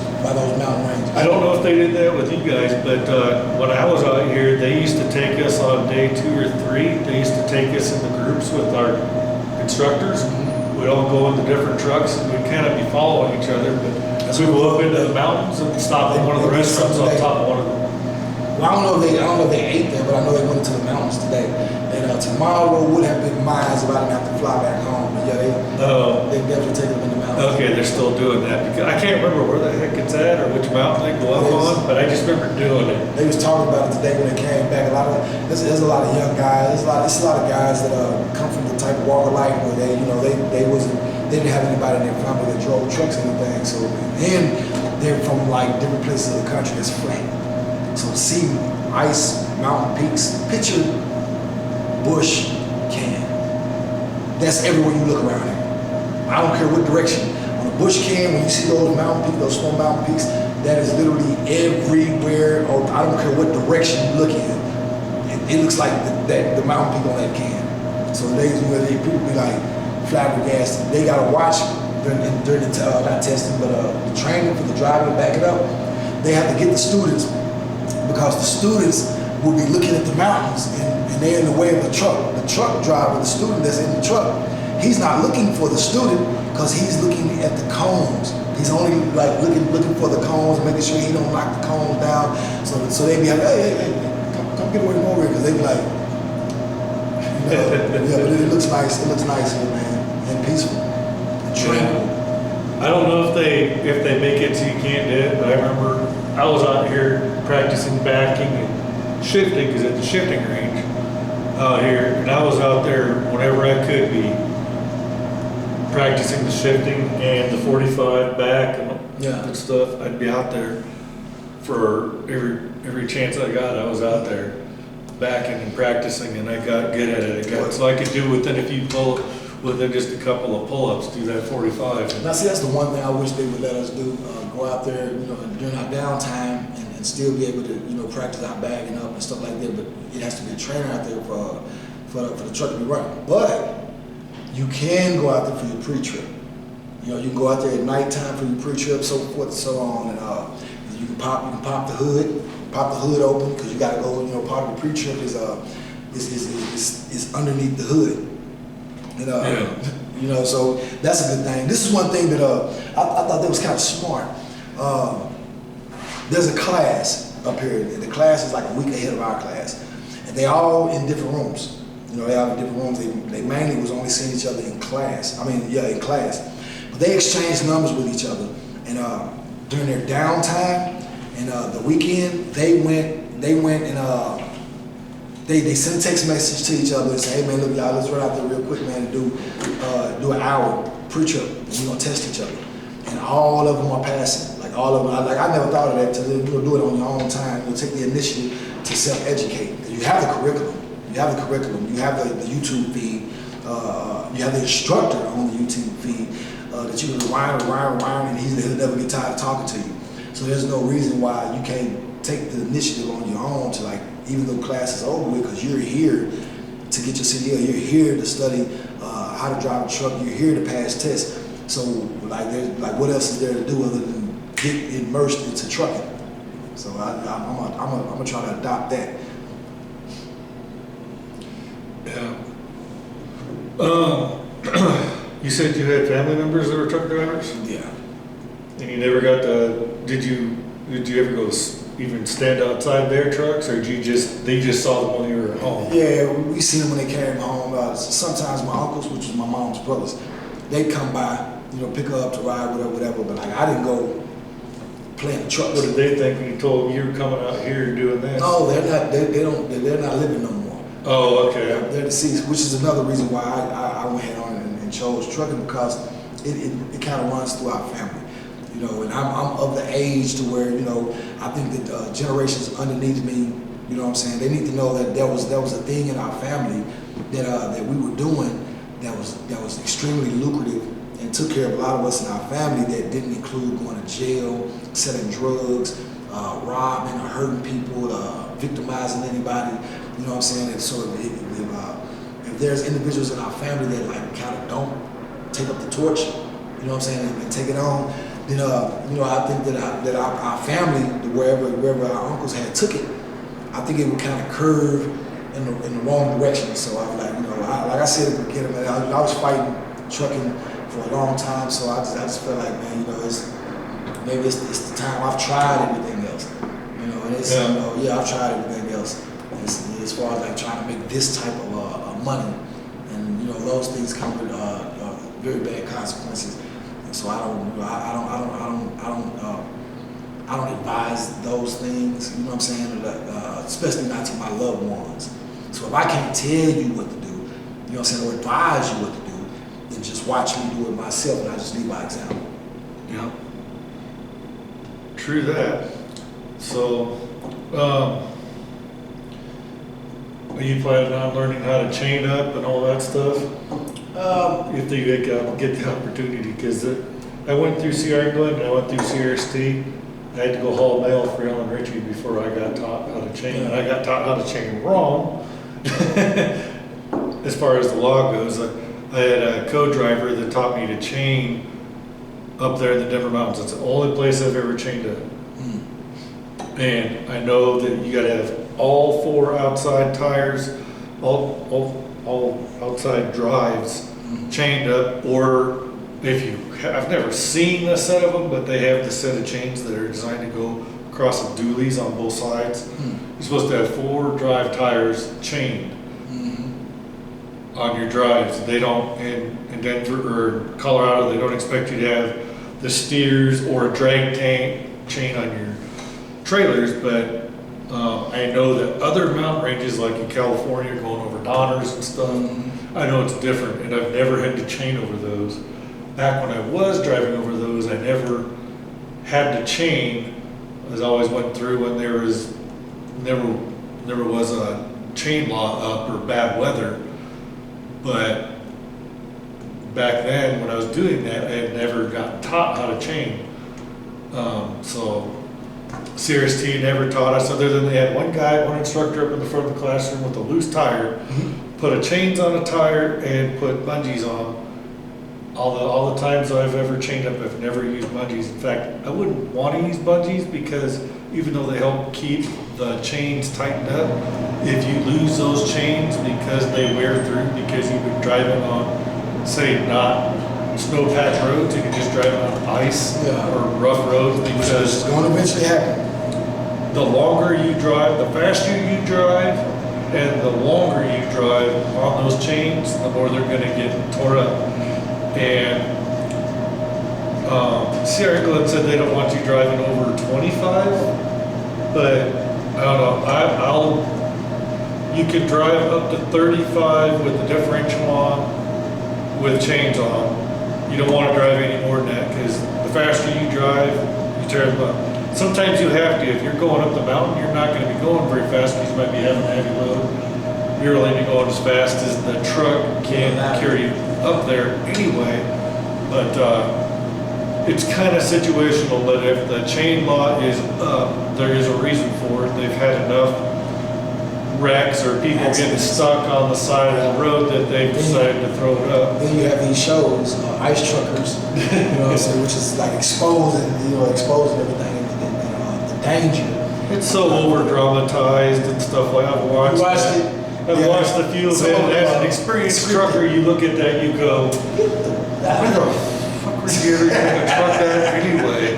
[SPEAKER 2] mountain ranges.
[SPEAKER 1] I don't know if they did that with you guys, but when I was out here, they used to take us on day 2 or 3. They used to take us in the groups with our instructors. We'd all go into different trucks and we'd kind of be following each other. But we go up into the mountains and stop at one of the restaurants on top of one of them.
[SPEAKER 2] Well, I don't know if they ate there, but I know they went into the mountains today. And tomorrow would have been mines if I didn't have to fly back home. But yeah, they definitely take them in the mountains.
[SPEAKER 1] Okay, they're still doing that because I can't remember where the heck it's at or which mountain they go up on, but I just remember doing it.
[SPEAKER 2] They was talking about it today when they came back. There's a lot of young guys. There's a lot of guys that come from the type of walk of life where they didn't have anybody in their family that drove trucks or anything. So and they're from like different places of the country that's flat. So see ice, mountain peaks. Picture Bush can. That's everywhere you look around here. I don't care what direction. On the Bush can, when you see those mountain peaks, those snow mountain peaks, that is literally everywhere, or I don't care what direction you look in. It looks like the mountain peak on that can. So days where people be like flabbergasted, they gotta watch during the not testing, but the training for the driver to back it up. They have to get the students, because the students will be looking at the mountains and they're in the way of the truck. The truck driver, the student that's in the truck, he's not looking for the student because he's looking at the cones. He's only like looking for the cones, making sure he don't knock the cones down. So they be like, hey, come get away from over here, because they be like, yeah, but it looks nice. It looks nice here, man, and peaceful, and tranquil.
[SPEAKER 1] I don't know if they make it so you can't do it, but I remember I was out here practicing backing and shifting, because at the shifting range out here, and I was out there whenever I could be practicing the shifting and the 45 back and stuff. I'd be out there for every chance I got. I was out there backing and practicing, and I got good at it. So I could do within just a couple of pull-ups, do that 45.
[SPEAKER 2] Now see, that's the one thing I wish they would let us do, go out there, during our downtime and still be able to, practice our bagging up and stuff like that, but it has to be a trainer out there for the truck to be running. But you can go out there for your pre-trip. You can go out there at nighttime for your pre-trip, so forth and so on, and you can pop the hood open, because you got to go. Part of the pre-trip is underneath the hood. So that's a good thing. This is one thing that I thought that was kind of smart. There's a class up here, and the class is like a week ahead of our class, and they all in different rooms. They all in different rooms. They mainly was only seeing each other in class. In class. But they exchanged numbers with each other, and during their downtime and the weekend, they went and they sent a text message to each other and say, hey man, look y'all, let's run out there real quick, man, and do an hour pre-trip, and we're gonna test each other. And all of them are passing. Like all of them, I never thought of that, to do it on your own time. You'll take the initiative to self-educate. You have the curriculum. You have the YouTube feed. You have the instructor on the YouTube feed that you can rewind, and he'll never get tired of talking to you. So there's no reason why you can't take the initiative on your own to, like, even though class is over with, because you're here to get your CDL, you're here to study how to drive a truck, you're here to pass tests. So what else is there to do other than get immersed into trucking? So I'm gonna try to adopt that.
[SPEAKER 1] Yeah. You said you had family members that were truck drivers?
[SPEAKER 2] Yeah.
[SPEAKER 1] And you never got did you ever go even stand outside their trucks, or they just saw them when you were at home?
[SPEAKER 2] Yeah, we seen them when they came home. Sometimes my uncles, which was my mom's brothers, they'd come by, pick her up to ride, whatever. But I didn't go playing the trucks.
[SPEAKER 1] What did they think when you told them you were coming out here and doing this?
[SPEAKER 2] No, they're not. They're not living no more.
[SPEAKER 1] Oh, okay.
[SPEAKER 2] They're deceased, which is another reason why I went ahead on and chose trucking, because it kind of runs through our family. And I'm of the age to where, I think that generations underneath me, they need to know that there was a thing in our family that we were doing that was extremely lucrative and took care of a lot of us in our family, that didn't include going to jail, selling drugs, robbing or hurting people, victimizing anybody. And so if there's individuals in our family that kind of don't take up the torch, and take it on, then I think that our family, wherever our uncles had took it, I think it would kind of curve in the wrong direction. So I was like, like I said at the beginning, man, I was fighting trucking for a long time. So I just felt like, man, maybe it's the time. I've tried everything else, and it's I've tried everything else. As far as like trying to make this type of money, and those things come with very bad consequences. So I don't advise those things, especially not to my loved ones. So if I can't tell you what to do, or advise you what to do, then just watch me do it myself, and I just lead by example.
[SPEAKER 1] Yeah. True that. So, are you planning on learning how to chain up and all that stuff? If you get the opportunity, because I went through CR England, I went through CRST, I had to go haul mail for Ellen Richie before I got taught how to chain, and I got taught how to chain wrong. As far as the law goes, I had a co-driver that taught me to chain up there in the Denver Mountains. It's the only place I've ever chained up. And I know that you gotta have all 4 outside tires, all outside drives chained up, or if you, I've never seen a set of them, but they have the set of chains that are designed to go across the dualies on both sides. You're supposed to have 4 drive tires chained on your drives. They don't, in Denver or Colorado, they don't expect you to have the steers or a drag chain on your trailers, but I know that other mountain ranges, like in California, going over Donners and stuff, I know it's different, and I've never had to chain over those. Back when I was driving over those, I never had to chain. I always went through when there was never was a chain law up or bad weather. But back then, when I was doing that, I had never gotten taught how to chain. So CRST never taught us, other than they had one instructor up in the front of the classroom with a loose tire, put a chains on a tire and put bungees on. All the times I've ever chained up, I've never used bungees. In fact, I wouldn't want to use bungees because even though they help keep the chains tightened up, if you lose those chains because they wear through, because you've been driving on, say, not snow-packed roads, you can just drive on ice or rough roads, because
[SPEAKER 2] it's going to eventually happen.
[SPEAKER 1] the longer you drive, the faster you drive, and the longer you drive on those chains, the more they're going to get tore up. And Sierra England said they don't want you driving over 25, but I don't know. You could drive up to 35 with the differential on, with chains on. You don't want to drive any more than that, because the faster you drive, you tear them up. Sometimes you have to. If you're going up the mountain, you're not going to be going very fast because you might be having a heavy load. You're only going as fast as the truck can carry you up there anyway. But it's kind of situational, but if the chain law is up, there is a reason for it. They've had enough wrecks or people getting stuck on the side of the road that they've decided to throw it up.
[SPEAKER 2] Then you have these shows, ice truckers, you know what I'm saying, which is like exposing everything, and the danger.
[SPEAKER 1] It's so over dramatized and stuff like I've watched.
[SPEAKER 2] You watched it?
[SPEAKER 1] I've watched a few of it. As an experienced trucker, you look at that, you go, where the fuck were you ever going to truck that anyway?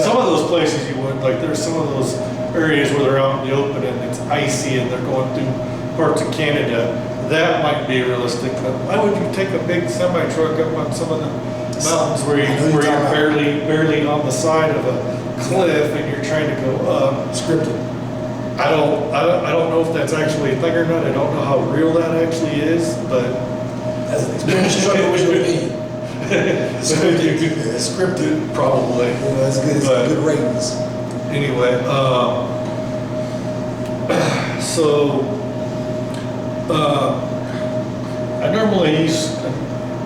[SPEAKER 1] Some of those places you would, like there's some of those areas where they're out in the open and it's icy and they're going through parts of Canada. That might be realistic, but why would you take a big semi truck up on some of the mountains where you're barely on the side of a cliff and you're trying to go up?
[SPEAKER 2] Scripted.
[SPEAKER 1] I don't know if that's actually a thing or not. I don't know how real that actually is, but
[SPEAKER 2] As an experienced trucker, what's your opinion? It's scripted.
[SPEAKER 1] Probably.
[SPEAKER 2] You know, it's good. It's good ratings.
[SPEAKER 1] Anyway,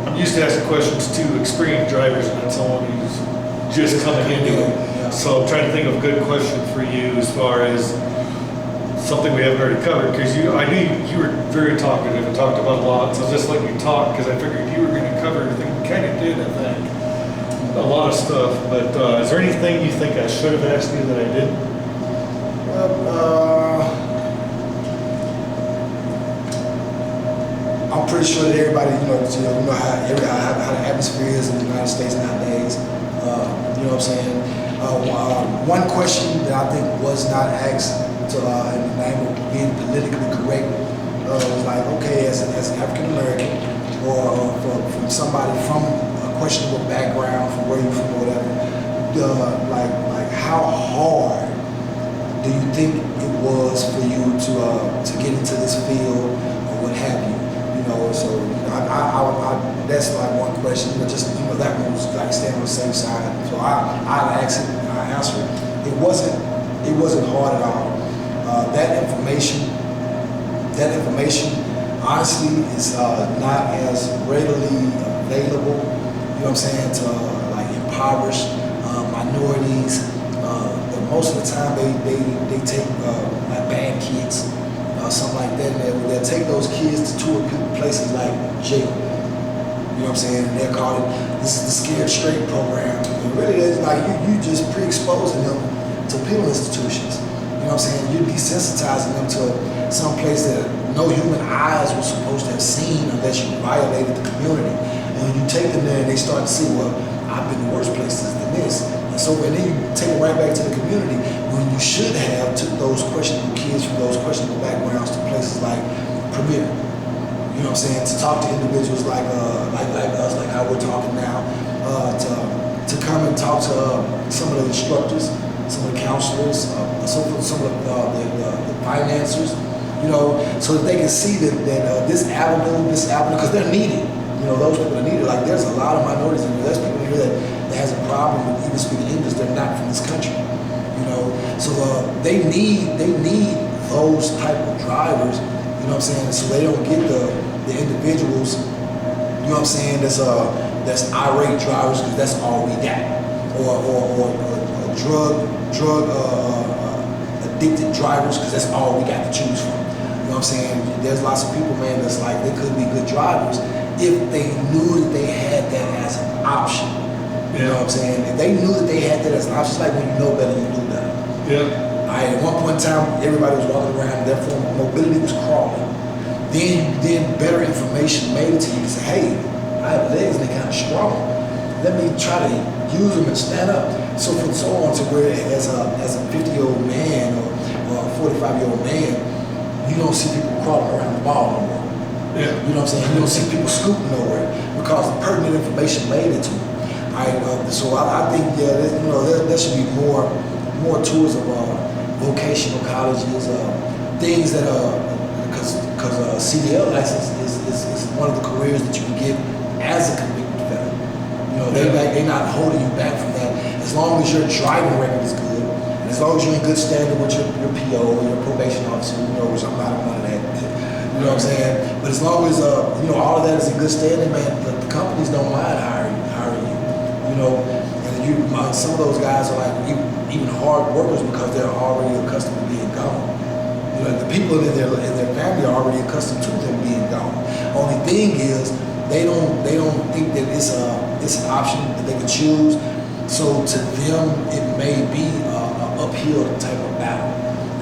[SPEAKER 1] I'm used to asking questions to experienced drivers and not someone who's just coming into it.
[SPEAKER 2] Yeah.
[SPEAKER 1] So I'm trying to think of a good question for you as far as something we haven't already covered, because I knew you were very talkative and talked about a lot, so just let you talk, because I figured you were going to cover everything. We kind of did, I think. A lot of stuff, but is there anything you think I should have asked you that I didn't?
[SPEAKER 2] I'm pretty sure that everybody, you know how the atmosphere is in the United States nowadays. You know what I'm saying? One question that I think was not asked in the name of being politically correct was like, okay, as an African American or from somebody from a questionable background, from where you're from or whatever, like how hard do you think it was for you to get into this field or what have you? You know, so that's like one question, but just that one was like staying on the same side. So I asked it and I answered it. It wasn't hard at all. That information honestly is not as readily available, you know what I'm saying, to like impoverished minorities, most of the time they take like bad kids, something like that, and they'll take those kids to tour places like jail. You know what I'm saying? And they'll call it, this is the Scared Straight program. And really, it's like you just pre-exposing them to penal institutions. You know what I'm saying? You're desensitizing them to some place that no human eyes were supposed to have seen unless you violated the community. And when you take them there and they start to see, well, I've been to worse places than this. And then you take it right back to the community when you should have took those questionable kids from those questionable backgrounds to places like Premier. You know what I'm saying? To talk to individuals like us, like how we're talking now, to come and talk to some of the instructors, some of the counselors, some of the financiers, you know, so that they can see that this avenue, because they're needed. You know, those people are needed. Like there's a lot of minorities in here. There's people here that has a problem with even speaking English. They're not from this country. You know, so they need those type of drivers. You know what I'm saying? So they don't get the individuals. You know what I'm saying? That's irate drivers because that's all we got, or drug addicted drivers because that's all we got to choose from. You know what I'm saying? There's lots of people, man, that's like they could be good drivers if they knew that they had that as an option. You know what I'm saying? If they knew that they had that as an option, it's like when you know better, you do better.
[SPEAKER 1] Yeah.
[SPEAKER 2] At one point in time, everybody was walking around, therefore mobility was crawling. Then better information made it to you to say, hey, I have legs and they're kind of strong. Let me try to use them and stand up. So from so on to where as a 50-year-old man or a 45-year-old man, you don't see people crawling around the ball no more.
[SPEAKER 1] Yeah.
[SPEAKER 2] You know what I'm saying? You don't see people scooting nowhere because the pertinent information made it to them. So I think there should be more tours of vocational colleges, things that because CDL license is one of the careers that you can get as a convicted felon. You know, they're not holding you back from that as long as your driving record is good, and as long as you're in good standing with your PO or your probation officer, you know, which I'm not one of that. You know what I'm saying? But as long as all of that is in good standing, man, the companies don't mind hiring you. You know, and some of those guys are like even hard workers because they're already accustomed to being gone. You know, the people in their family are already accustomed to them being gone. Only thing is they don't think that it's an option that they can choose. So to them, it may be an uphill type of battle.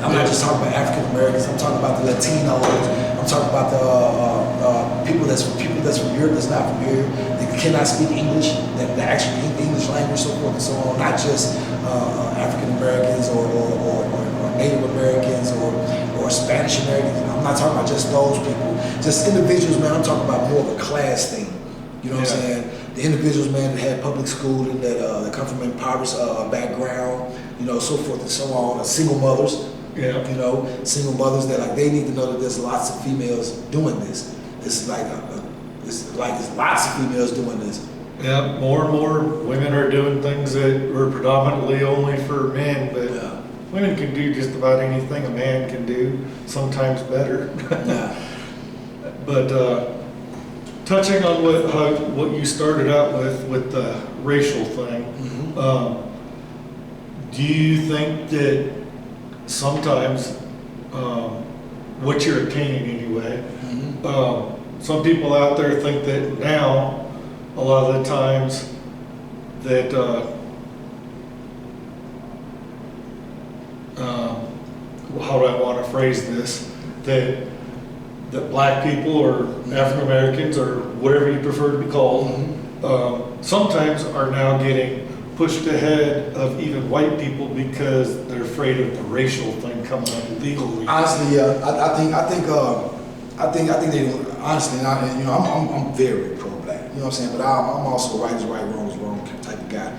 [SPEAKER 2] I'm not just talking about African Americans. I'm talking about the Latinos. I'm talking about the people that's from Europe that's not from here. They cannot speak English. That actually English language, so forth and so on. Not just African Americans or Native Americans or Spanish Americans. I'm not talking about just those people. Just individuals, man. I'm talking about more of a class thing. You know what I'm saying? The individuals, man, that had public schooling, that come from impoverished background, you know, so forth and so on. Single mothers.
[SPEAKER 1] Yeah.
[SPEAKER 2] You know, single mothers that like they need to know that there's lots of females doing this. It's like it's lots of females doing this.
[SPEAKER 1] Yeah, more and more women are doing things that were predominantly only for men, but women can do just about anything a man can do, sometimes better.
[SPEAKER 2] Yeah.
[SPEAKER 1] But touching on what you started out with the racial thing, do you think that sometimes what you're attaining anyway, some people out there think that now a lot of the times that how do I want to phrase this, that black people or African Americans or whatever you prefer to be called sometimes are now getting pushed ahead of even white people because they're afraid of the racial thing coming up legally.
[SPEAKER 2] Honestly, I think they honestly, you know, I'm very pro-black. You know what I'm saying? But I'm also right is right, wrong is wrong type of guy.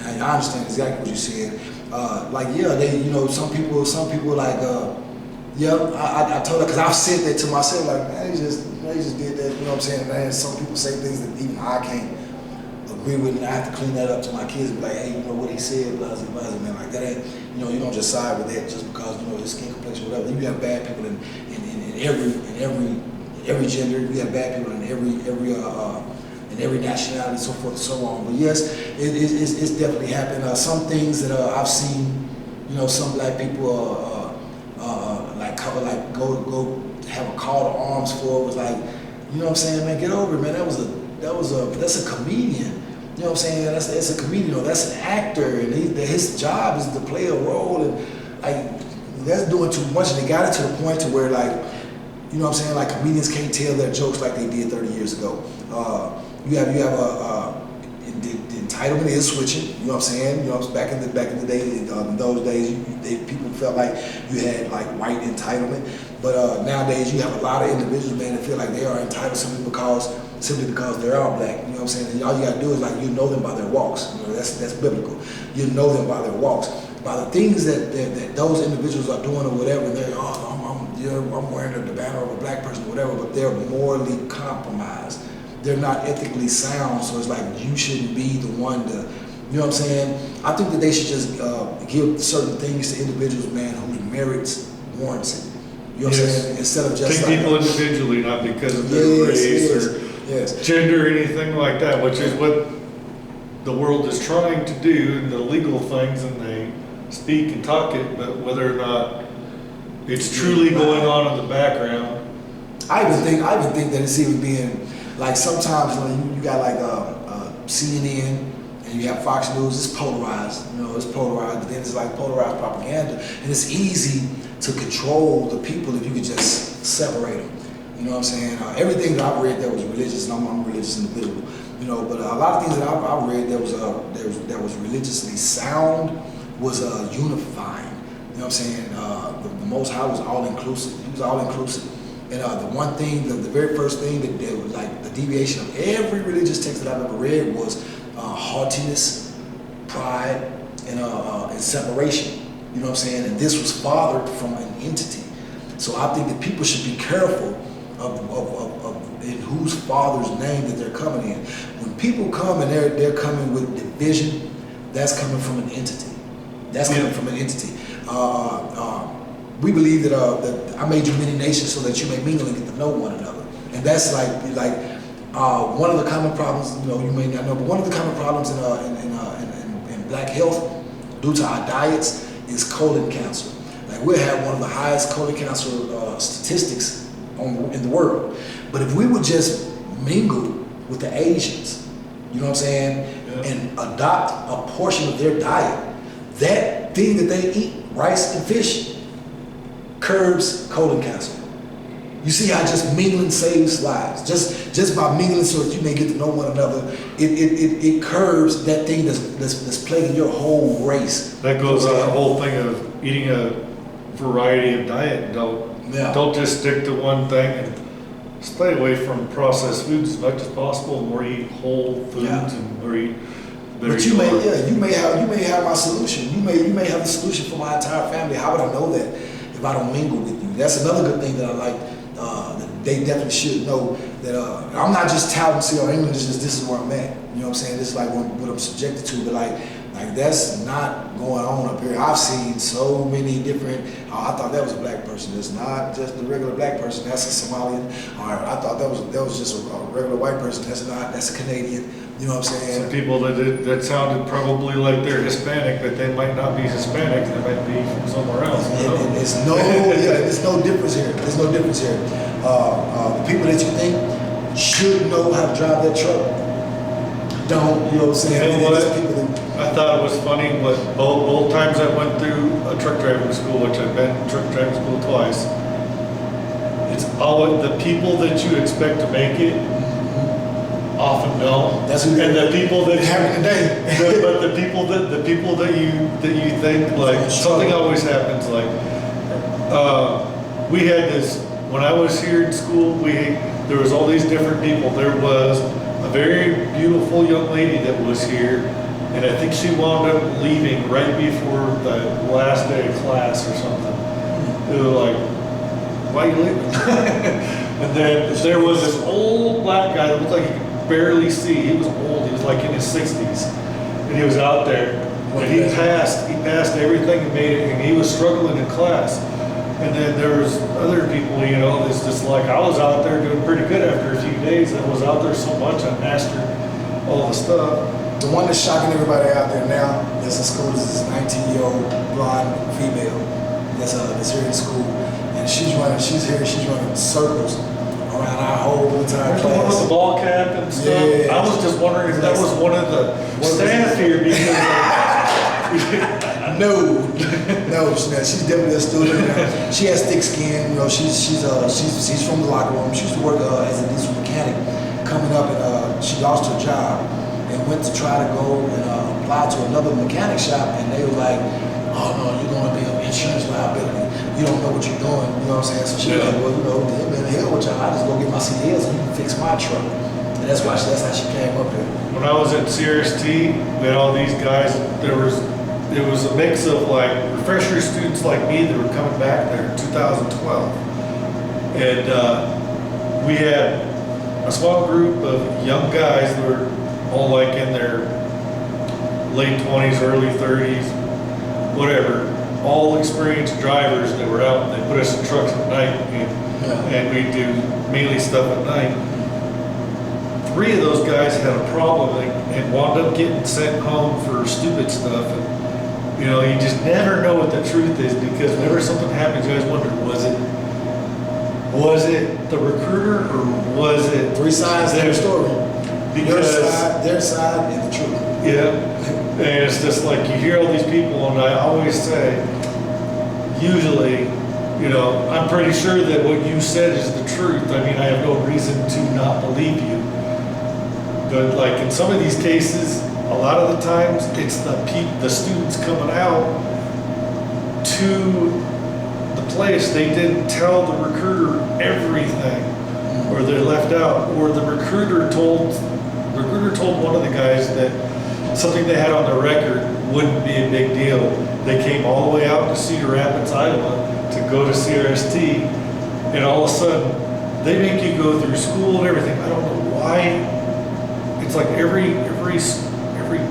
[SPEAKER 2] And I understand exactly what you're saying. They, you know, some people like, I told her because I've said that to myself, like, man, they just did that. You know what I'm saying? Man, some people say things that even I can't agree with, and I have to clean that up to my kids. And be like, hey, you know what he said, blah, blah, blah, man, like that ain't, you know, you don't just side with that just because, you know, his skin complexion, whatever. You have bad people in every gender. You have bad people in every nationality, so forth and so on. But yes, it's definitely happened. Some things that I've seen You know, some black people like cover, like go have a call to arms for. It was like, you know what I'm saying, man, get over it, man. That's a comedian. You know what I'm saying? That's a comedian, or that's an actor, and his job is to play a role, and like that's doing too much. And they got it to the point to where, like, you know what I'm saying, like comedians can't tell their jokes like they did 30 years ago. You have the entitlement is switching. You know what I'm saying? You know, back in the day, in those days, people felt like you had like white entitlement, but nowadays you have a lot of individuals, man, that feel like they are entitled simply because they're all black. You know what I'm saying? And all you gotta do is, like, you know them by their walks. You know, that's biblical. You know them by their walks, by the things that those individuals are doing or whatever. And they're, I'm wearing the banner of a black person or whatever, but they're morally compromised. They're not ethically sound, so it's like you shouldn't be the one to, you know what I'm saying? I think that they should just give certain things to individuals, man, whose merits warrants it. You know what I'm saying? Instead of just
[SPEAKER 1] take people individually, not because of their race or gender or anything like that, which is what the world is trying to do in the legal things, and they speak and talk it, but whether or not it's truly going on in the background.
[SPEAKER 2] I even think that it's even being, like, sometimes when you got like CNN and you have Fox News, it's polarized. You know, it's polarized, but then it's like polarized propaganda, and it's easy to control the people if you could just separate them. You know what I'm saying? Everything that I've read that was religious, and I'm a religious individual. You know, but a lot of things that I've read that was religiously sound was unifying. You know what I'm saying? The Most High was all inclusive. He was all inclusive. And the one thing, the very first thing that was like the deviation of every religious text that I've ever read was haughtiness, pride, and separation. You know what I'm saying? And this was fathered from an entity. So I think that people should be careful of in whose father's name that they're coming in. When people come and they're coming with division, that's coming from an entity. That's coming from an entity. We believe that I made you many nations so that you may mingle and get to know one another. And that's like one of the common problems, you know, you may not know, but one of the common problems in black health due to our diets is colon cancer. Like, we have one of the highest colon cancer statistics in the world. But if we would just mingle with the Asians, you know what I'm saying, and adopt a portion of their diet, that thing that they eat, rice and fish, curbs colon cancer. You see how just mingling saves lives. Just by mingling so that you may get to know one another, it curbs that thing that's plaguing your whole race.
[SPEAKER 1] That goes on the whole thing of eating a variety of diet. Don't just stick to one thing, and stay away from processed foods as much as possible, or eat whole foods or eat.
[SPEAKER 2] But you may have my solution. You may have the solution for my entire family. How would I know that if I don't mingle with you? That's another good thing that I like. That they definitely should know that I'm not just touting CR England. This is where I'm at. You know what I'm saying? This is like what I'm subjected to. But like that's not going on up here. I've seen so many different. I thought that was a black person. It's not just a regular black person. That's a Somalian. I thought that was just a regular white person. That's not. That's a Canadian. You know what I'm saying?
[SPEAKER 1] Some people that sounded probably like they're Hispanic, but they might not be Hispanic. They might be from somewhere else.
[SPEAKER 2] There's no difference here. There's no difference here. The people that you think should know how to drive that truck don't. You know what I'm saying?
[SPEAKER 1] You know what? I thought it was funny. Both times I went through a truck driving school, which I've been to truck driving school twice. It's all the people that you expect to make it. Often don't.
[SPEAKER 2] That's who
[SPEAKER 1] and the people that
[SPEAKER 2] having today.
[SPEAKER 1] But the people that you think, like, something always happens. Like we had this when I was here in school. There was all these different people. There was a very beautiful young lady that was here, and I think she wound up leaving right before the last day of class or something. They were like, "Why are you leaving?" And then there was this old black guy that looked like he could barely see. He was old. He was like in his 60s, and he was out there. And he passed everything and made it. And he was struggling in class. And then there was other people, you know. It's just like I was out there doing pretty good after a few days. I was out there so much I mastered all the stuff.
[SPEAKER 2] The one that's shocking everybody out there now that's in school is this 19-year-old blonde female that's here in school, and she's running circles around our whole entire
[SPEAKER 1] There's the one with
[SPEAKER 2] class.
[SPEAKER 1] the ball cap and stuff.
[SPEAKER 2] Yeah.
[SPEAKER 1] I was just wondering if that was one of the staff here because
[SPEAKER 2] No, she's definitely a student. She has thick skin. You know, she's from the locker room. She used to work as a diesel mechanic. Coming up, and she lost her job and went to try to go and apply to another mechanic shop, and they were like, "Oh no, you're going to be an insurance liability. You don't know what you're doing." You know what I'm saying? So she was like, "Well, you know, damn, man, the hell with y'all. I just go get my CDLs and you can fix my truck." And that's how she came up here.
[SPEAKER 1] when I was at CRST, we had all these guys. It was a mix of like refresher students like me that were coming back there in 2012, and we had a small group of young guys that were all like in their late 20s, early 30s, whatever, all experienced drivers that were out, and they put us in trucks at night, and we do mainly stuff at night. 3 of those guys had a problem and wound up getting sent home for stupid stuff. And, you know, you just never know what the truth is, because whenever something happens, you always wonder, was it the recruiter or was it
[SPEAKER 2] 3 sides to the story.
[SPEAKER 1] Because
[SPEAKER 2] their side, and the truth.
[SPEAKER 1] yeah, and it's just like you hear all these people, and I always say, usually, you know, I'm pretty sure that what you said is the truth. I mean, I have no reason to not believe you. But like in some of these cases, a lot of the times it's the students coming out to the place. They didn't tell the recruiter everything, or they're left out, or the recruiter told one of the guys that something they had on their record wouldn't be a big deal. They came all the way out to Cedar Rapids, Iowa to go to CRST, and all of a sudden they make you go through school and everything. I don't know why. It's like every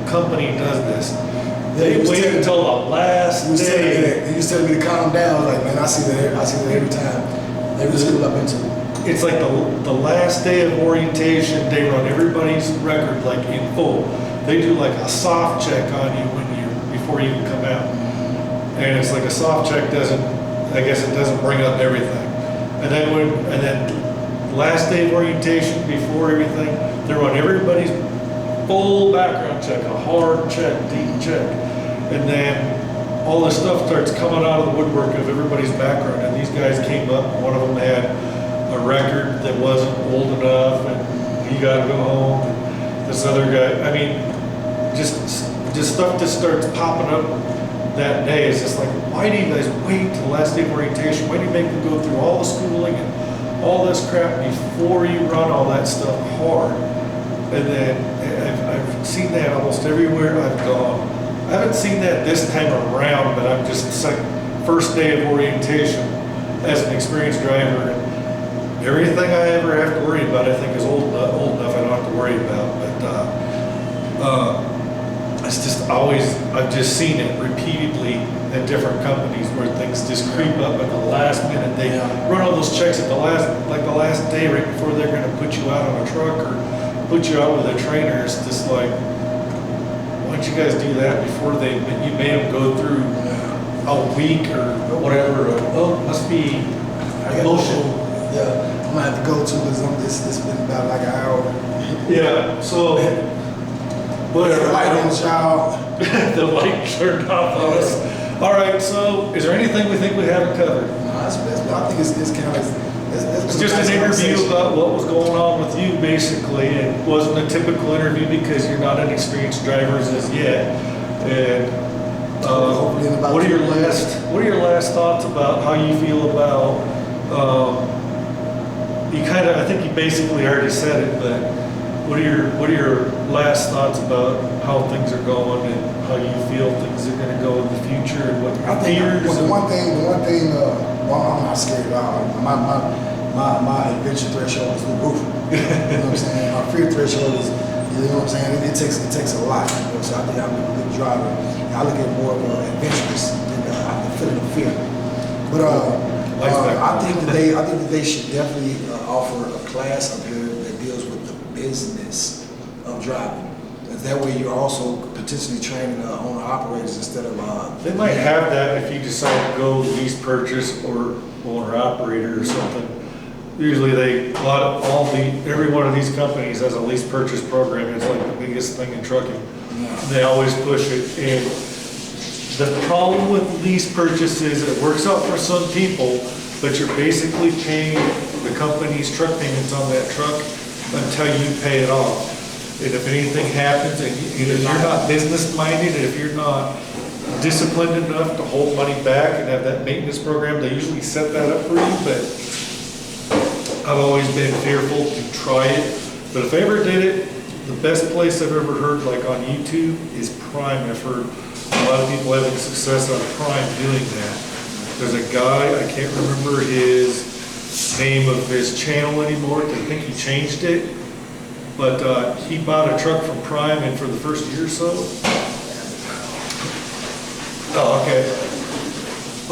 [SPEAKER 1] company does this. They wait until the last day.
[SPEAKER 2] He was telling me to calm down. I was like, man, I see that every time. They just get up into it.
[SPEAKER 1] It's like the last day of orientation, they run everybody's record like in full. They do like a soft check on you before you come out. And it's like a soft check doesn't bring up everything. And then last day of orientation, before everything, they run everybody's full background check, a hard check, deep check. And then all this stuff starts coming out of the woodwork of everybody's background. And these guys came up, one of them had a record that wasn't old enough, and he got to go home. And this other guy, I mean, just stuff that starts popping up that day. It's just like, why do you guys wait till the last day of orientation? Why do you make them go through all the schooling and all this crap before you run all that stuff hard? And then I've seen that almost everywhere I've gone. I haven't seen that this time around, but I'm just, it's like first day of orientation as an experienced driver. And everything I ever have to worry about, I think, is old enough I don't have to worry about. But it's just always, I've just seen it repeatedly at different companies where things just creep up at the last minute. They run all those checks at the last day right before they're going to put you out on a truck or put you out with a trainer. It's just like, why don't you guys do that before you made them go through a week or whatever? Oh, must be emotional.
[SPEAKER 2] Yeah, I'm gonna have to go to because it's been about like an hour.
[SPEAKER 1] Yeah, so whatever.
[SPEAKER 2] The light on the child.
[SPEAKER 1] The light turned off on us. All right, so is there anything we think we haven't covered?
[SPEAKER 2] No, I think it's kind of.
[SPEAKER 1] It's just an interview about what was going on with you, basically. It wasn't a typical interview because you're not an experienced driver as yet. And what are your last thoughts about how you feel about? I think you basically already said it, but what are your last thoughts about how things are going and how you feel things are going to go in the future and what your fears?
[SPEAKER 2] The one thing, I'm not scared at all. My adventure threshold is the roof. You know what I'm saying? My fear threshold is, you know what I'm saying? It takes a lot. You know? So I think I'm a good driver. I look at more of an adventurous than I'm feeling the fear. But I think that they should definitely offer a class up here that deals with the business of driving. Because that way you're also potentially training owner operators instead of.
[SPEAKER 1] They might have that if you decide to go lease purchase or owner operator or something. Usually every one of these companies has a lease purchase program. It's like the biggest thing in trucking. They always push it. And the problem with lease purchases, it works out for some people, but you're basically paying the company's truck payments on that truck until you pay it off. And if anything happens, and either you're not business minded, and if you're not disciplined enough to hold money back and have that maintenance program, they usually set that up for you, but I've always been fearful to try it. But if I ever did it, the best place I've ever heard, like on YouTube, is Prime. I've heard a lot of people having success on Prime doing that. There's a guy, I can't remember his name of his channel anymore, I think he changed it. But he bought a truck from Prime, and for the first year or so. Oh, okay.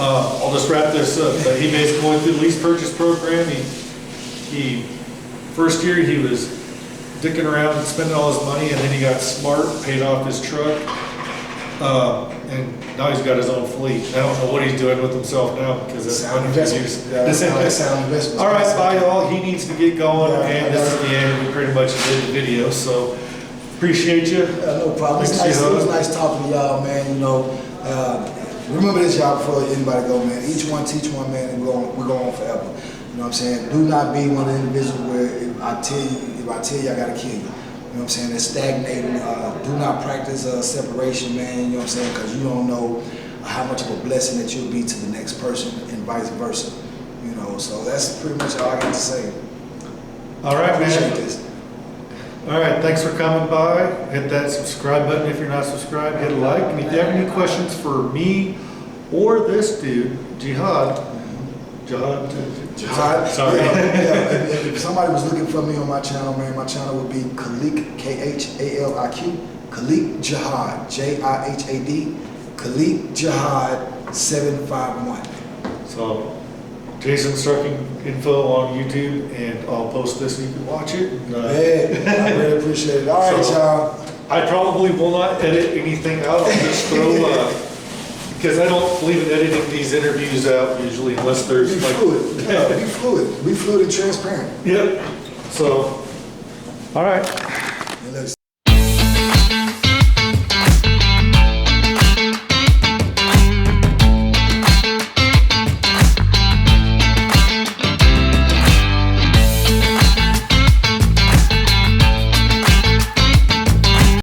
[SPEAKER 1] I'll just wrap this up. But he basically went through the lease purchase program. He first year he was dicking around and spending all his money, and then he got smart, paid off his truck, and now he's got his own fleet. I don't know what he's doing with himself now because it's
[SPEAKER 2] Sound investment. Sound investment.
[SPEAKER 1] All right, bye y'all. He needs to get going, and this is the end. We pretty much did the video, so appreciate you.
[SPEAKER 2] No problem. It was nice talking to y'all, man. You know, remember this, y'all, before anybody go, man. Each one teach one, man, and we're going forever. You know what I'm saying? Do not be one of the individuals where if I tell you, I gotta kill you. You know what I'm saying? It's stagnating. Do not practice separation, man. You know what I'm saying? Because you don't know how much of a blessing that you'll be to the next person, and vice versa. You know, so that's pretty much all I got to say.
[SPEAKER 1] All right, man.
[SPEAKER 2] Appreciate this.
[SPEAKER 1] All right, thanks for coming by. Hit that subscribe button if you're not subscribed. Hit a like. And if you have any questions for me or this dude, Jihad. Sorry.
[SPEAKER 2] Yeah, if somebody was looking for me on my channel, man, my channel would be Khaliq, Khaliq, Khaliq Jihad, Jihad, Khaliq Jihad 751.
[SPEAKER 1] So, Jason's trucking info on YouTube, and I'll post this so you can watch it.
[SPEAKER 2] Yeah, I really appreciate it. All right,
[SPEAKER 1] So,
[SPEAKER 2] y'all.
[SPEAKER 1] I probably will not edit anything out. I'll just throw, because I don't believe in editing these interviews out usually unless there's
[SPEAKER 2] Be
[SPEAKER 1] like...
[SPEAKER 2] fluid. Yeah, be fluid. Be fluid and transparent.
[SPEAKER 1] Yep. So, all right.